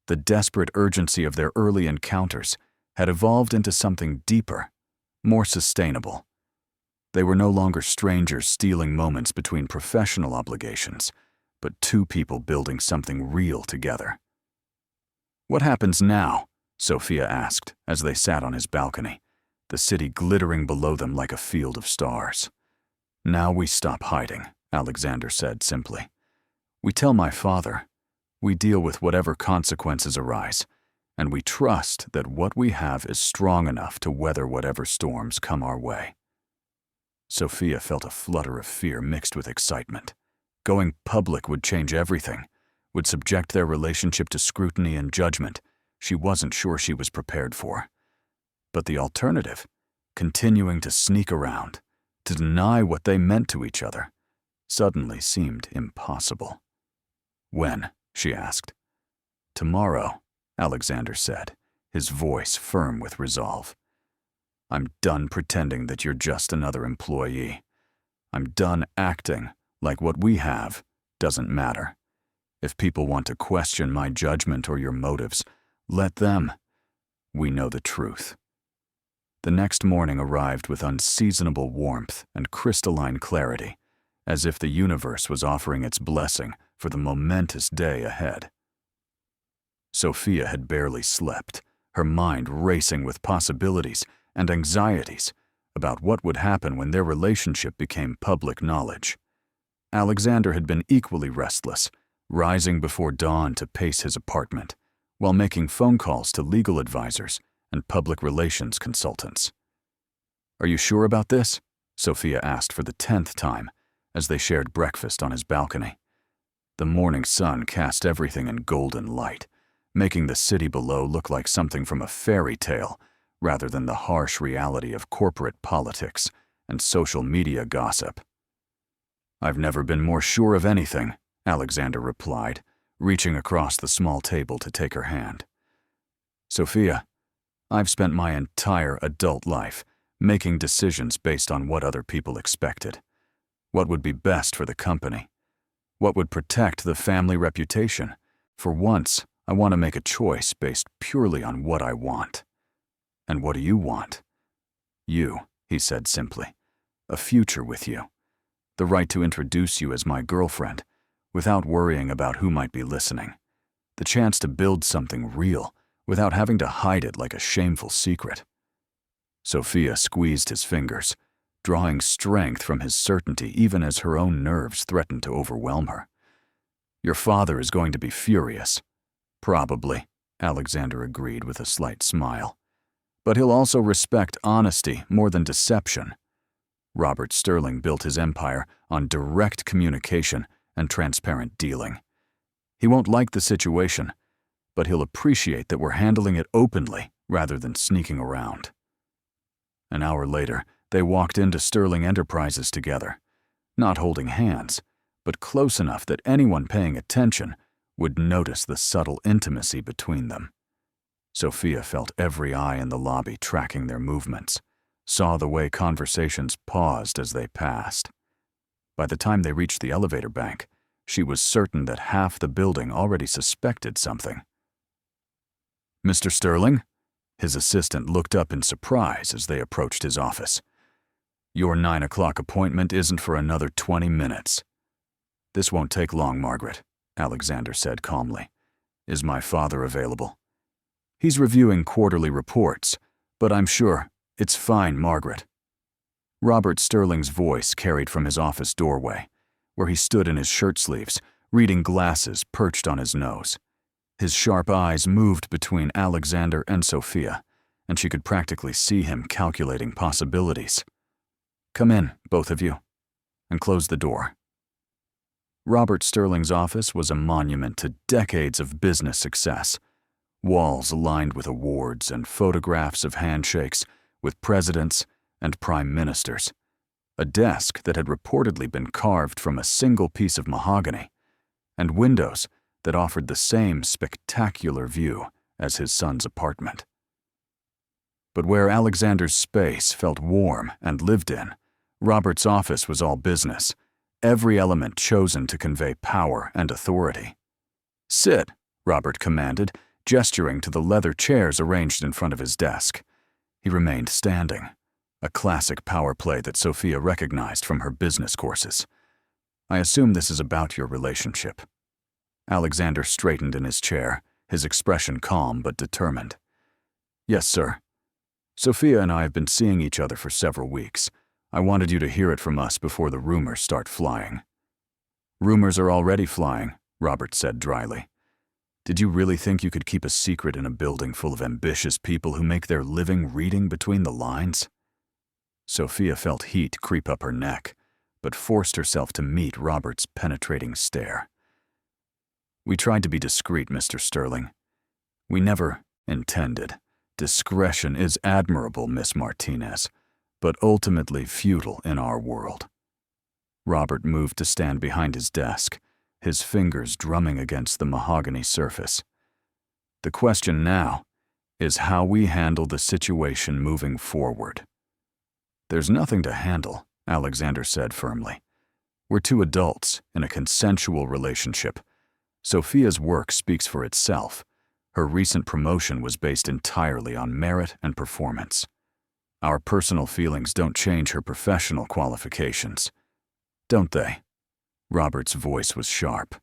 The desperate urgency of their early encounters had evolved into something deeper, more sustainable. They were no longer strangers stealing moments between professional obligations, but 2 people building something real together. What happens now? Sophia asked as they sat on his balcony, the city glittering below them like a field of stars. Now we stop hiding, Alexander said simply. We tell my father. We deal with whatever consequences arise, and we trust that what we have is strong enough to weather whatever storms come our way. Sophia felt a flutter of fear mixed with excitement. Going public would change everything, would subject their relationship to scrutiny and judgment she wasn't sure she was prepared for. But the alternative, continuing to sneak around, to deny what they meant to each other, suddenly seemed impossible. When? She asked. Tomorrow, Alexander said, his voice firm with resolve. I'm done pretending that you're just another employee. I'm done acting like what we have doesn't matter. If people want to question my judgment or your motives, let them. We know the truth. The next morning arrived with unseasonable warmth and crystalline clarity, as if the universe was offering its blessing for the momentous day ahead. Sophia had barely slept, her mind racing with possibilities and anxieties about what would happen when their relationship became public knowledge. Alexander had been equally restless, rising before dawn to pace his apartment, while making phone calls to legal advisors and public relations consultants. Are you sure about this? Sophia asked for the 10th time as they shared breakfast on his balcony. The morning sun cast everything in golden light, making the city below look like something from a fairy tale rather than the harsh reality of corporate politics and social media gossip. I've never been more sure of anything, Alexander replied, reaching across the small table to take her hand. Sophia, I've spent my entire adult life making decisions based on what other people expected, what would be best for the company, what would protect the family reputation. For once, I want to make a choice based purely on what I want. And what do you want? You, he said simply. A future with you. The right to introduce you as my girlfriend, without worrying about who might be listening. The chance to build something real without having to hide it like a shameful secret. Sophia squeezed his fingers, drawing strength from his certainty even as her own nerves threatened to overwhelm her. Your father is going to be furious. Probably, Alexander agreed with a slight smile. But he'll also respect honesty more than deception. Robert Sterling built his empire on direct communication and transparent dealing. He won't like the situation, but he'll appreciate that we're handling it openly rather than sneaking around. An hour later, they walked into Sterling Enterprises together, not holding hands, but close enough that anyone paying attention would notice the subtle intimacy between them. Sophia felt every eye in the lobby tracking their movements, saw the way conversations paused as they passed. By the time they reached the elevator bank, she was certain that half the building already suspected something. Mr. Sterling? His assistant looked up in surprise as they approached his office. Your 9 o'clock appointment isn't for another 20 minutes. This won't take long, Margaret, Alexander said calmly. Is my father available? He's reviewing quarterly reports, but I'm sure it's fine, Margaret. Robert Sterling's voice carried from his office doorway, where he stood in his shirt sleeves, reading glasses perched on his nose. His sharp eyes moved between Alexander and Sophia, and she could practically see him calculating possibilities. Come in, both of you, and close the door. Robert Sterling's office was a monument to decades of business success. Walls lined with awards and photographs of handshakes with presidents and prime ministers. A desk that had reportedly been carved from a single piece of mahogany, and windows that offered the same spectacular view as his son's apartment. But where Alexander's space felt warm and lived in, Robert's office was all business, every element chosen to convey power and authority. Sit, Robert commanded, gesturing to the leather chairs arranged in front of his desk. He remained standing, a classic power play that Sophia recognized from her business courses. I assume this is about your relationship. Alexander straightened in his chair, his expression calm but determined. Yes, sir. Sophia and I have been seeing each other for several weeks. I wanted you to hear it from us before the rumors start flying. Rumors are already flying, Robert said dryly. Did you really think you could keep a secret in a building full of ambitious people who make their living reading between the lines? Sophia felt heat creep up her neck, but forced herself to meet Robert's penetrating stare. We tried to be discreet, Mr. Sterling. We never intended. Discretion is admirable, Miss Martinez, but ultimately futile in our world. Robert moved to stand behind his desk, his fingers drumming against the mahogany surface. The question now is how we handle the situation moving forward. There's nothing to handle, Alexander said firmly. We're two adults in a consensual relationship. Sophia's work speaks for itself. Her recent promotion was based entirely on merit and performance. Our personal feelings don't change her professional qualifications, don't they? Robert's voice was sharp.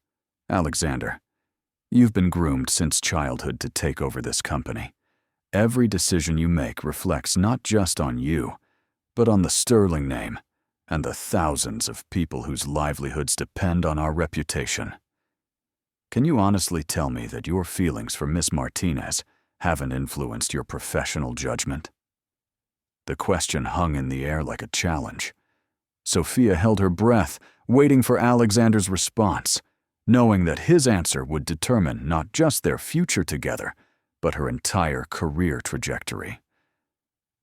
Alexander, you've been groomed since childhood to take over this company. Every decision you make reflects not just on you, but on the Sterling name and the thousands of people whose livelihoods depend on our reputation. Can you honestly tell me that your feelings for Miss Martinez haven't influenced your professional judgment? The question hung in the air like a challenge. Sophia held her breath, waiting for Alexander's response, knowing that his answer would determine not just their future together, but her entire career trajectory.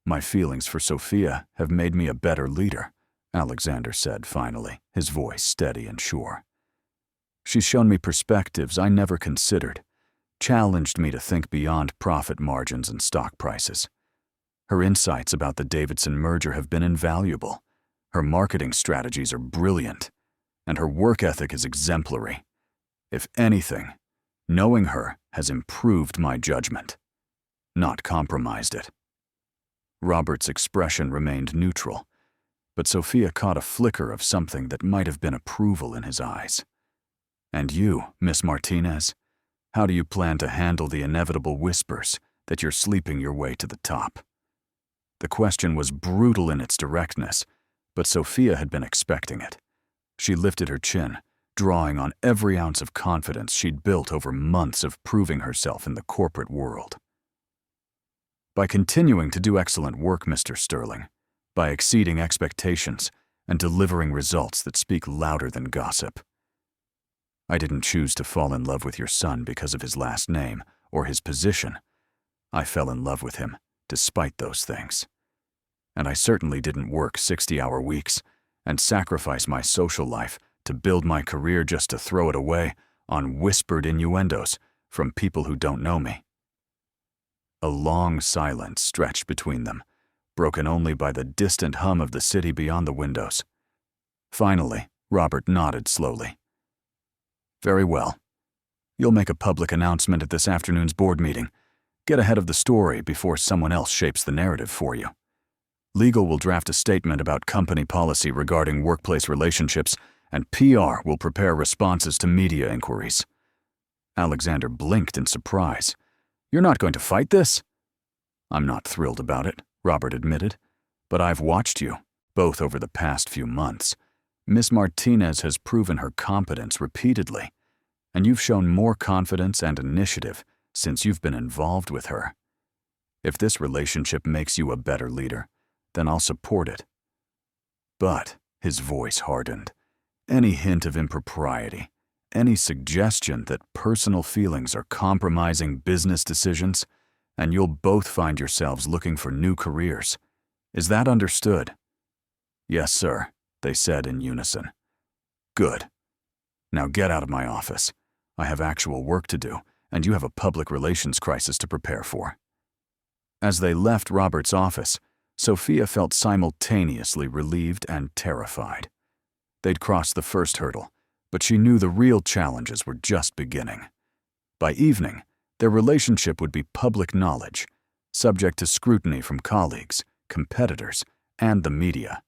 My feelings for Sophia have made me a better leader, Alexander said finally, his voice steady and sure. She's shown me perspectives I never considered, challenged me to think beyond profit margins and stock prices. Her insights about the Davidson merger have been invaluable. Her marketing strategies are brilliant, and her work ethic is exemplary. If anything, knowing her has improved my judgment, not compromised it. Robert's expression remained neutral, but Sophia caught a flicker of something that might have been approval in his eyes. And you, Miss Martinez, How do you plan to handle the inevitable whispers that you're sleeping your way to the top? The question was brutal in its directness, but Sophia had been expecting it. She lifted her chin, drawing on every ounce of confidence she'd built over months of proving herself in the corporate world. By continuing to do excellent work, Mr. Sterling, by exceeding expectations and delivering results that speak louder than gossip. I didn't choose to fall in love with your son because of his last name or his position. I fell in love with him despite those things. And I certainly didn't work 60-hour weeks and sacrifice my social life to build my career just to throw it away on whispered innuendos from people who don't know me. A long silence stretched between them, broken only by the distant hum of the city beyond the windows. Finally, Robert nodded slowly. Very well. You'll make a public announcement at this afternoon's board meeting. Get ahead of the story before someone else shapes the narrative for you. Legal will draft a statement about company policy regarding workplace relationships, and PR will prepare responses to media inquiries. Alexander blinked in surprise. You're not going to fight this? I'm not thrilled about it, Robert admitted, but I've watched you, both over the past few months. Miss Martinez has proven her competence repeatedly, and you've shown more confidence and initiative since you've been involved with her. If this relationship makes you a better leader, then I'll support it. But, his voice hardened, any hint of impropriety, any suggestion that personal feelings are compromising business decisions, and you'll both find yourselves looking for new careers. Is that understood? Yes, sir, they said in unison. Good. Now get out of my office. I have actual work to do, and you have a public relations crisis to prepare for. As they left Robert's office, Sophia felt simultaneously relieved and terrified. They'd crossed the first hurdle, but she knew the real challenges were just beginning. By evening, their relationship would be public knowledge, subject to scrutiny from colleagues, competitors, and the media.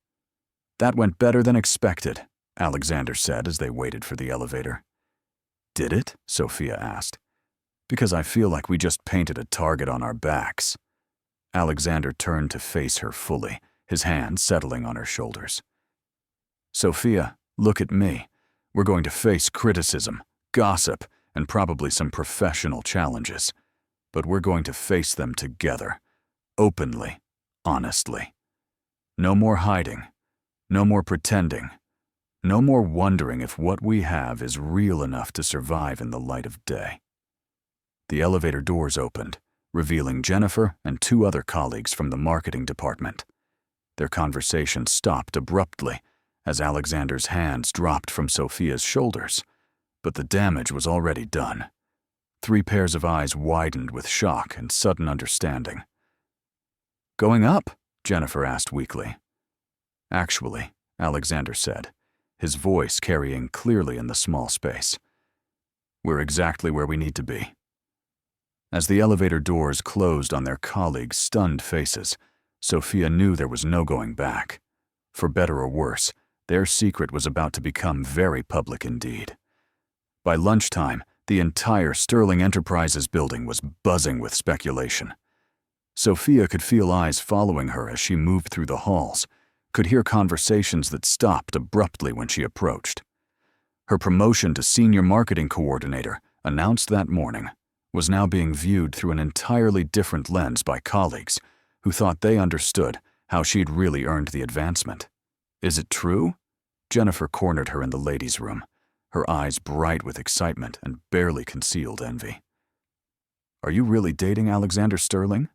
That went better than expected, Alexander said as they waited for the elevator. Did it? Sophia asked. Because I feel like we just painted a target on our backs. Alexander turned to face her fully, his hand settling on her shoulders. Sophia, look at me. We're going to face criticism, gossip, and probably some professional challenges. But we're going to face them together, openly, honestly. No more hiding, no more pretending, no more wondering if what we have is real enough to survive in the light of day. The elevator doors opened, revealing Jennifer and two other colleagues from the marketing department. Their conversation stopped abruptly as Alexander's hands dropped from Sophia's shoulders, but the damage was already done. 3 pairs of eyes widened with shock and sudden understanding. Going up? Jennifer asked weakly. Actually, Alexander said, his voice carrying clearly in the small space. We're exactly where we need to be. As the elevator doors closed on their colleagues' stunned faces, Sophia knew there was no going back. For better or worse, their secret was about to become very public indeed. By lunchtime, the entire Sterling Enterprises building was buzzing with speculation. Sophia could feel eyes following her as she moved through the halls, could hear conversations that stopped abruptly when she approached. Her promotion to senior marketing coordinator, announced that morning, was now being viewed through an entirely different lens by colleagues who thought they understood how she'd really earned the advancement. Is it true? Jennifer cornered her in the ladies' room, her eyes bright with excitement and barely concealed envy. Are you really dating Alexander Sterling?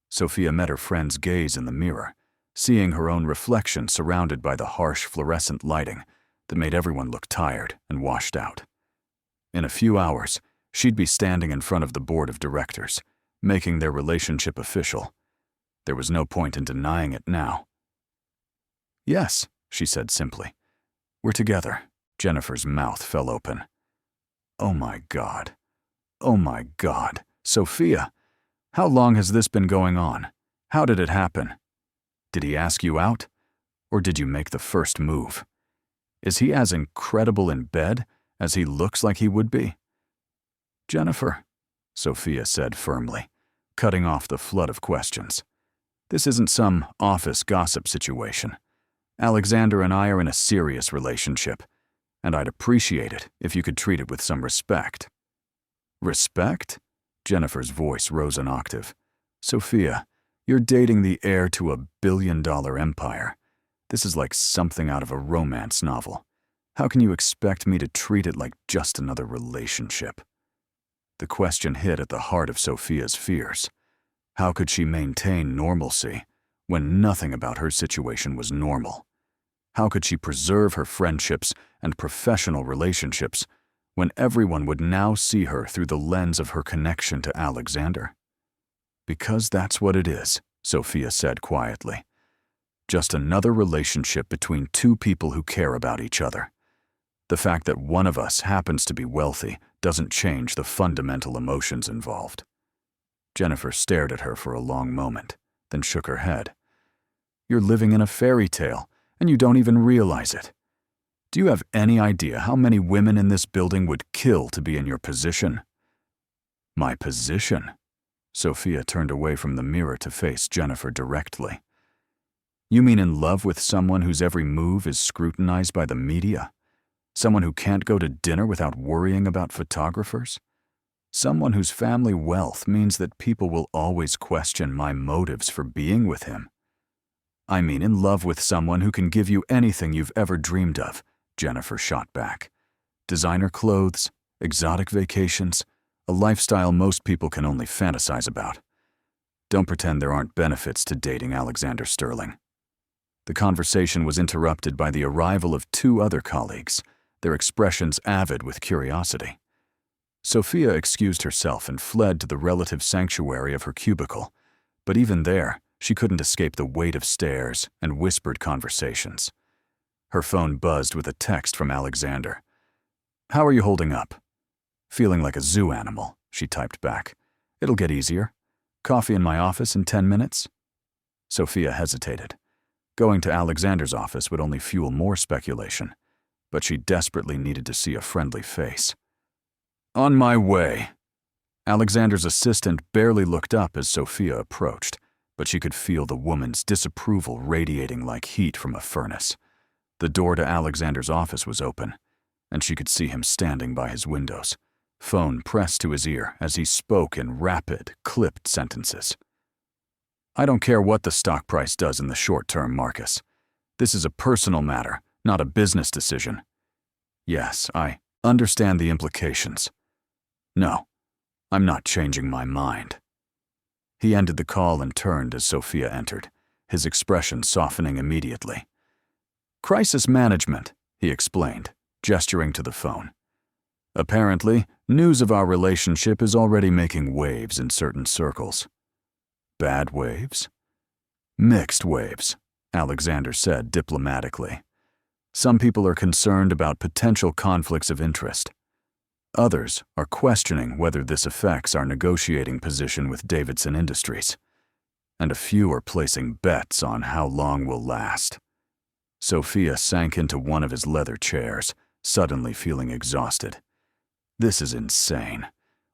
Sophia met her friend's gaze in the mirror, seeing her own reflection surrounded by the harsh fluorescent lighting that made everyone look tired and washed out. In a few hours, she'd be standing in front of the board of directors, making their relationship official. There was no point in denying it now. Yes, she said simply. We're together. Jennifer's mouth fell open. Oh my God. Oh my God. Sophia, how long has this been going on? How did it happen? Did he ask you out? Or did you make the first move? Is he as incredible in bed as he looks like he would be? Jennifer, Sophia said firmly, cutting off the flood of questions. This isn't some office gossip situation. Alexander and I are in a serious relationship, and I'd appreciate it if you could treat it with some respect. Respect? Jennifer's voice rose an octave. Sophia, you're dating the heir to a billion-dollar empire. This is like something out of a romance novel. How can you expect me to treat it like just another relationship? The question hit at the heart of Sophia's fears. How could she maintain normalcy when nothing about her situation was normal? How could she preserve her friendships and professional relationships when everyone would now see her through the lens of her connection to Alexander? Because that's what it is, Sophia said quietly. Just another relationship between two people who care about each other. The fact that one of us happens to be wealthy doesn't change the fundamental emotions involved. Jennifer stared at her for a long moment, then shook her head. You're living in a fairy tale, and you don't even realize it. Do you have any idea how many women in this building would kill to be in your position? My position? Sophia turned away from the mirror to face Jennifer directly. You mean in love with someone whose every move is scrutinized by the media? Someone who can't go to dinner without worrying about photographers? Someone whose family wealth means that people will always question my motives for being with him? I mean in love with someone who can give you anything you've ever dreamed of, Jennifer shot back. Designer clothes, exotic vacations, a lifestyle most people can only fantasize about. Don't pretend there aren't benefits to dating Alexander Sterling. The conversation was interrupted by the arrival of two other colleagues, their expressions avid with curiosity. Sophia excused herself and fled to the relative sanctuary of her cubicle, but even there, she couldn't escape the weight of stares and whispered conversations. Her phone buzzed with a text from Alexander. How are you holding up? Feeling like a zoo animal, she typed back. It'll get easier. Coffee in my office in 10 minutes? Sophia hesitated. Going to Alexander's office would only fuel more speculation, but she desperately needed to see a friendly face. On my way. Alexander's assistant barely looked up as Sophia approached, but she could feel the woman's disapproval radiating like heat from a furnace. The door to Alexander's office was open, and she could see him standing by his windows, phone pressed to his ear as he spoke in rapid, clipped sentences. I don't care what the stock price does in the short term, Marcus. This is a personal matter, not a business decision. Yes, I understand the implications. No, I'm not changing my mind. He ended the call and turned as Sophia entered, his expression softening immediately. Crisis management, he explained, gesturing to the phone. Apparently, news of our relationship is already making waves in certain circles. Bad waves? Mixed waves, Alexander said diplomatically. Some people are concerned about potential conflicts of interest. Others are questioning whether this affects our negotiating position with Davidson Industries. And a few are placing bets on how long we'll last. Sophia sank into one of his leather chairs, suddenly feeling exhausted. This is insane.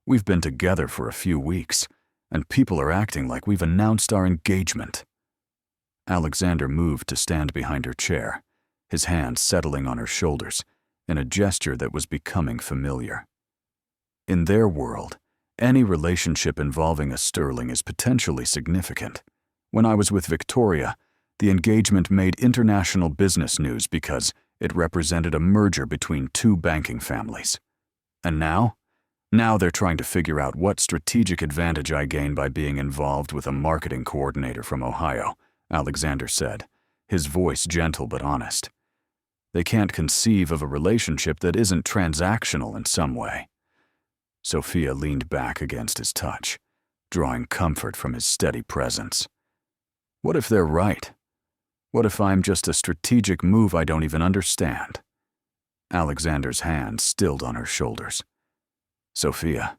We've been together for a few weeks, and people are acting like we've announced our engagement. Alexander moved to stand behind her chair, his hands settling on her shoulders, in a gesture that was becoming familiar. In their world, any relationship involving a Sterling is potentially significant. When I was with Victoria, the engagement made international business news because it represented a merger between two banking families. And now? Now they're trying to figure out what strategic advantage I gain by being involved with a marketing coordinator from Ohio, Alexander said, his voice gentle but honest. They can't conceive of a relationship that isn't transactional in some way. Sophia leaned back against his touch, drawing comfort from his steady presence. What if they're right? What if I'm just a strategic move I don't even understand? Alexander's hand stilled on her shoulders. Sophia,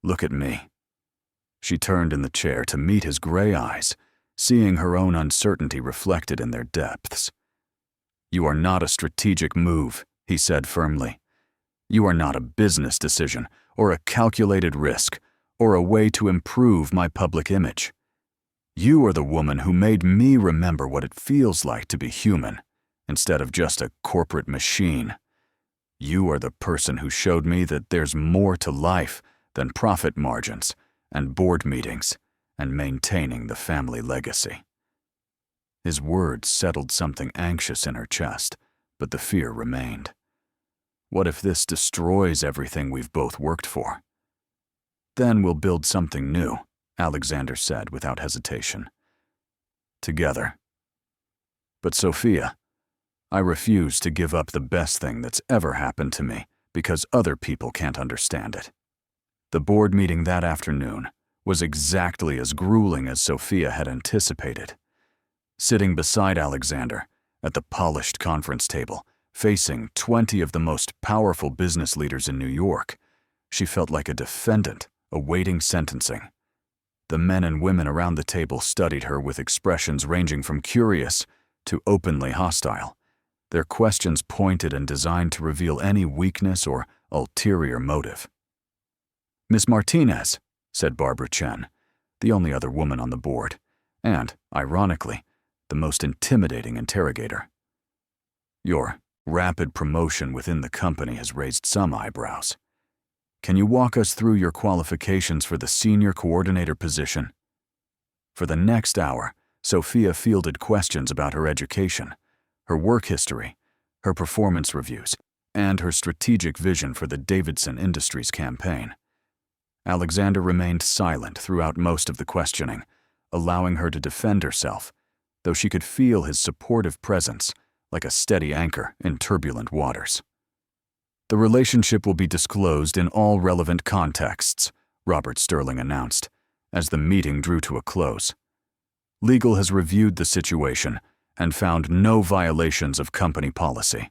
look at me. She turned in the chair to meet his gray eyes, seeing her own uncertainty reflected in their depths. You are not a strategic move, he said firmly. You are not a business decision or a calculated risk, or a way to improve my public image. You are the woman who made me remember what it feels like to be human, instead of just a corporate machine. You are the person who showed me that there's more to life than profit margins and board meetings and maintaining the family legacy." His words settled something anxious in her chest, but the fear remained. What if this destroys everything we've both worked for? "Then we'll build something new," Alexander said without hesitation. "Together." "But Sophia, I refuse to give up the best thing that's ever happened to me because other people can't understand it." The board meeting that afternoon was exactly as grueling as Sophia had anticipated. Sitting beside Alexander at the polished conference table, facing 20 of the most powerful business leaders in New York, she felt like a defendant awaiting sentencing. The men and women around the table studied her with expressions ranging from curious to openly hostile, their questions pointed and designed to reveal any weakness or ulterior motive. "Miss Martinez," said Barbara Chen, the only other woman on the board, and, ironically, the most intimidating interrogator. "Your rapid promotion within the company has raised some eyebrows. Can you walk us through your qualifications for the senior coordinator position?" For the next hour, Sophia fielded questions about her education, her work history, her performance reviews, and her strategic vision for the Davidson Industries campaign. Alexander remained silent throughout most of the questioning, allowing her to defend herself, though she could feel his supportive presence like a steady anchor in turbulent waters. "The relationship will be disclosed in all relevant contexts," Robert Sterling announced, as the meeting drew to a close. "Legal has reviewed the situation and found no violations of company policy.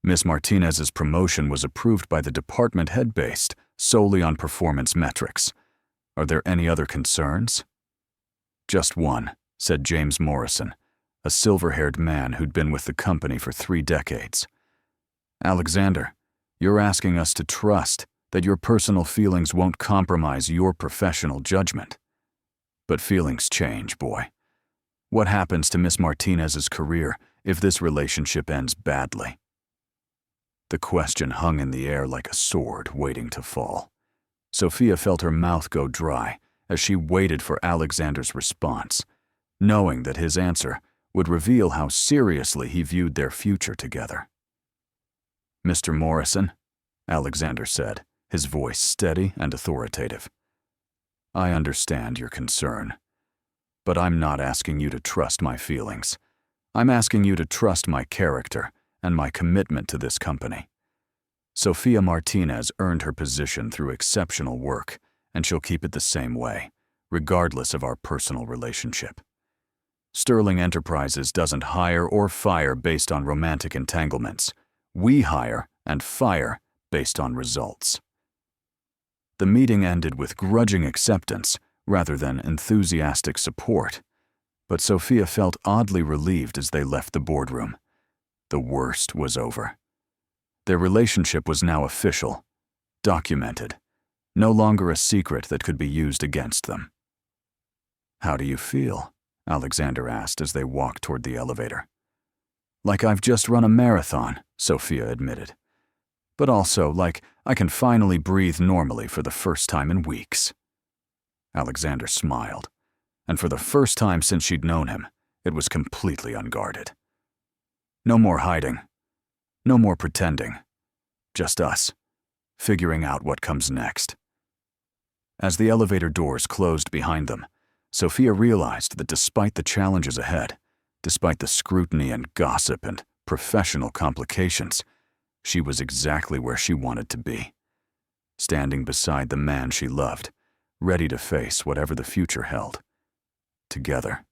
Ms. Martinez's promotion was approved by the department head based solely on performance metrics. Are there any other concerns?" "Just one," said James Morrison, a silver-haired man who'd been with the company for 3 decades. "Alexander, you're asking us to trust that your personal feelings won't compromise your professional judgment. But feelings change, boy. What happens to Miss Martinez's career if this relationship ends badly?" The question hung in the air like a sword waiting to fall. Sophia felt her mouth go dry as she waited for Alexander's response, knowing that his answer would reveal how seriously he viewed their future together. "Mr. Morrison," Alexander said, his voice steady and authoritative, "I understand your concern, but I'm not asking you to trust my feelings. I'm asking you to trust my character and my commitment to this company. Sophia Martinez earned her position through exceptional work, and she'll keep it the same way, regardless of our personal relationship. Sterling Enterprises doesn't hire or fire based on romantic entanglements. We hire and fire based on results." The meeting ended with grudging acceptance rather than enthusiastic support, but Sophia felt oddly relieved as they left the boardroom. The worst was over. Their relationship was now official, documented, no longer a secret that could be used against them. "How do you feel?" Alexander asked as they walked toward the elevator. "Like I've just run a marathon," Sophia admitted. "But also like I can finally breathe normally for the first time in weeks." Alexander smiled, and for the first time since she'd known him, it was completely unguarded. "No more hiding. No more pretending. Just us, figuring out what comes next." As the elevator doors closed behind them, Sophia realized that despite the challenges ahead, despite the scrutiny and gossip and professional complications, she was exactly where she wanted to be, standing beside the man she loved, ready to face whatever the future held. Together.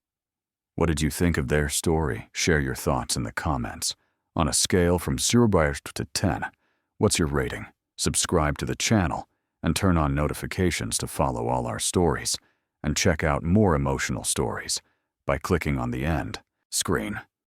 What did you think of their story? Share your thoughts in the comments. On a scale from 0 to 10, what's your rating? Subscribe to the channel and turn on notifications to follow all our stories, and check out more emotional stories by clicking on the end screen.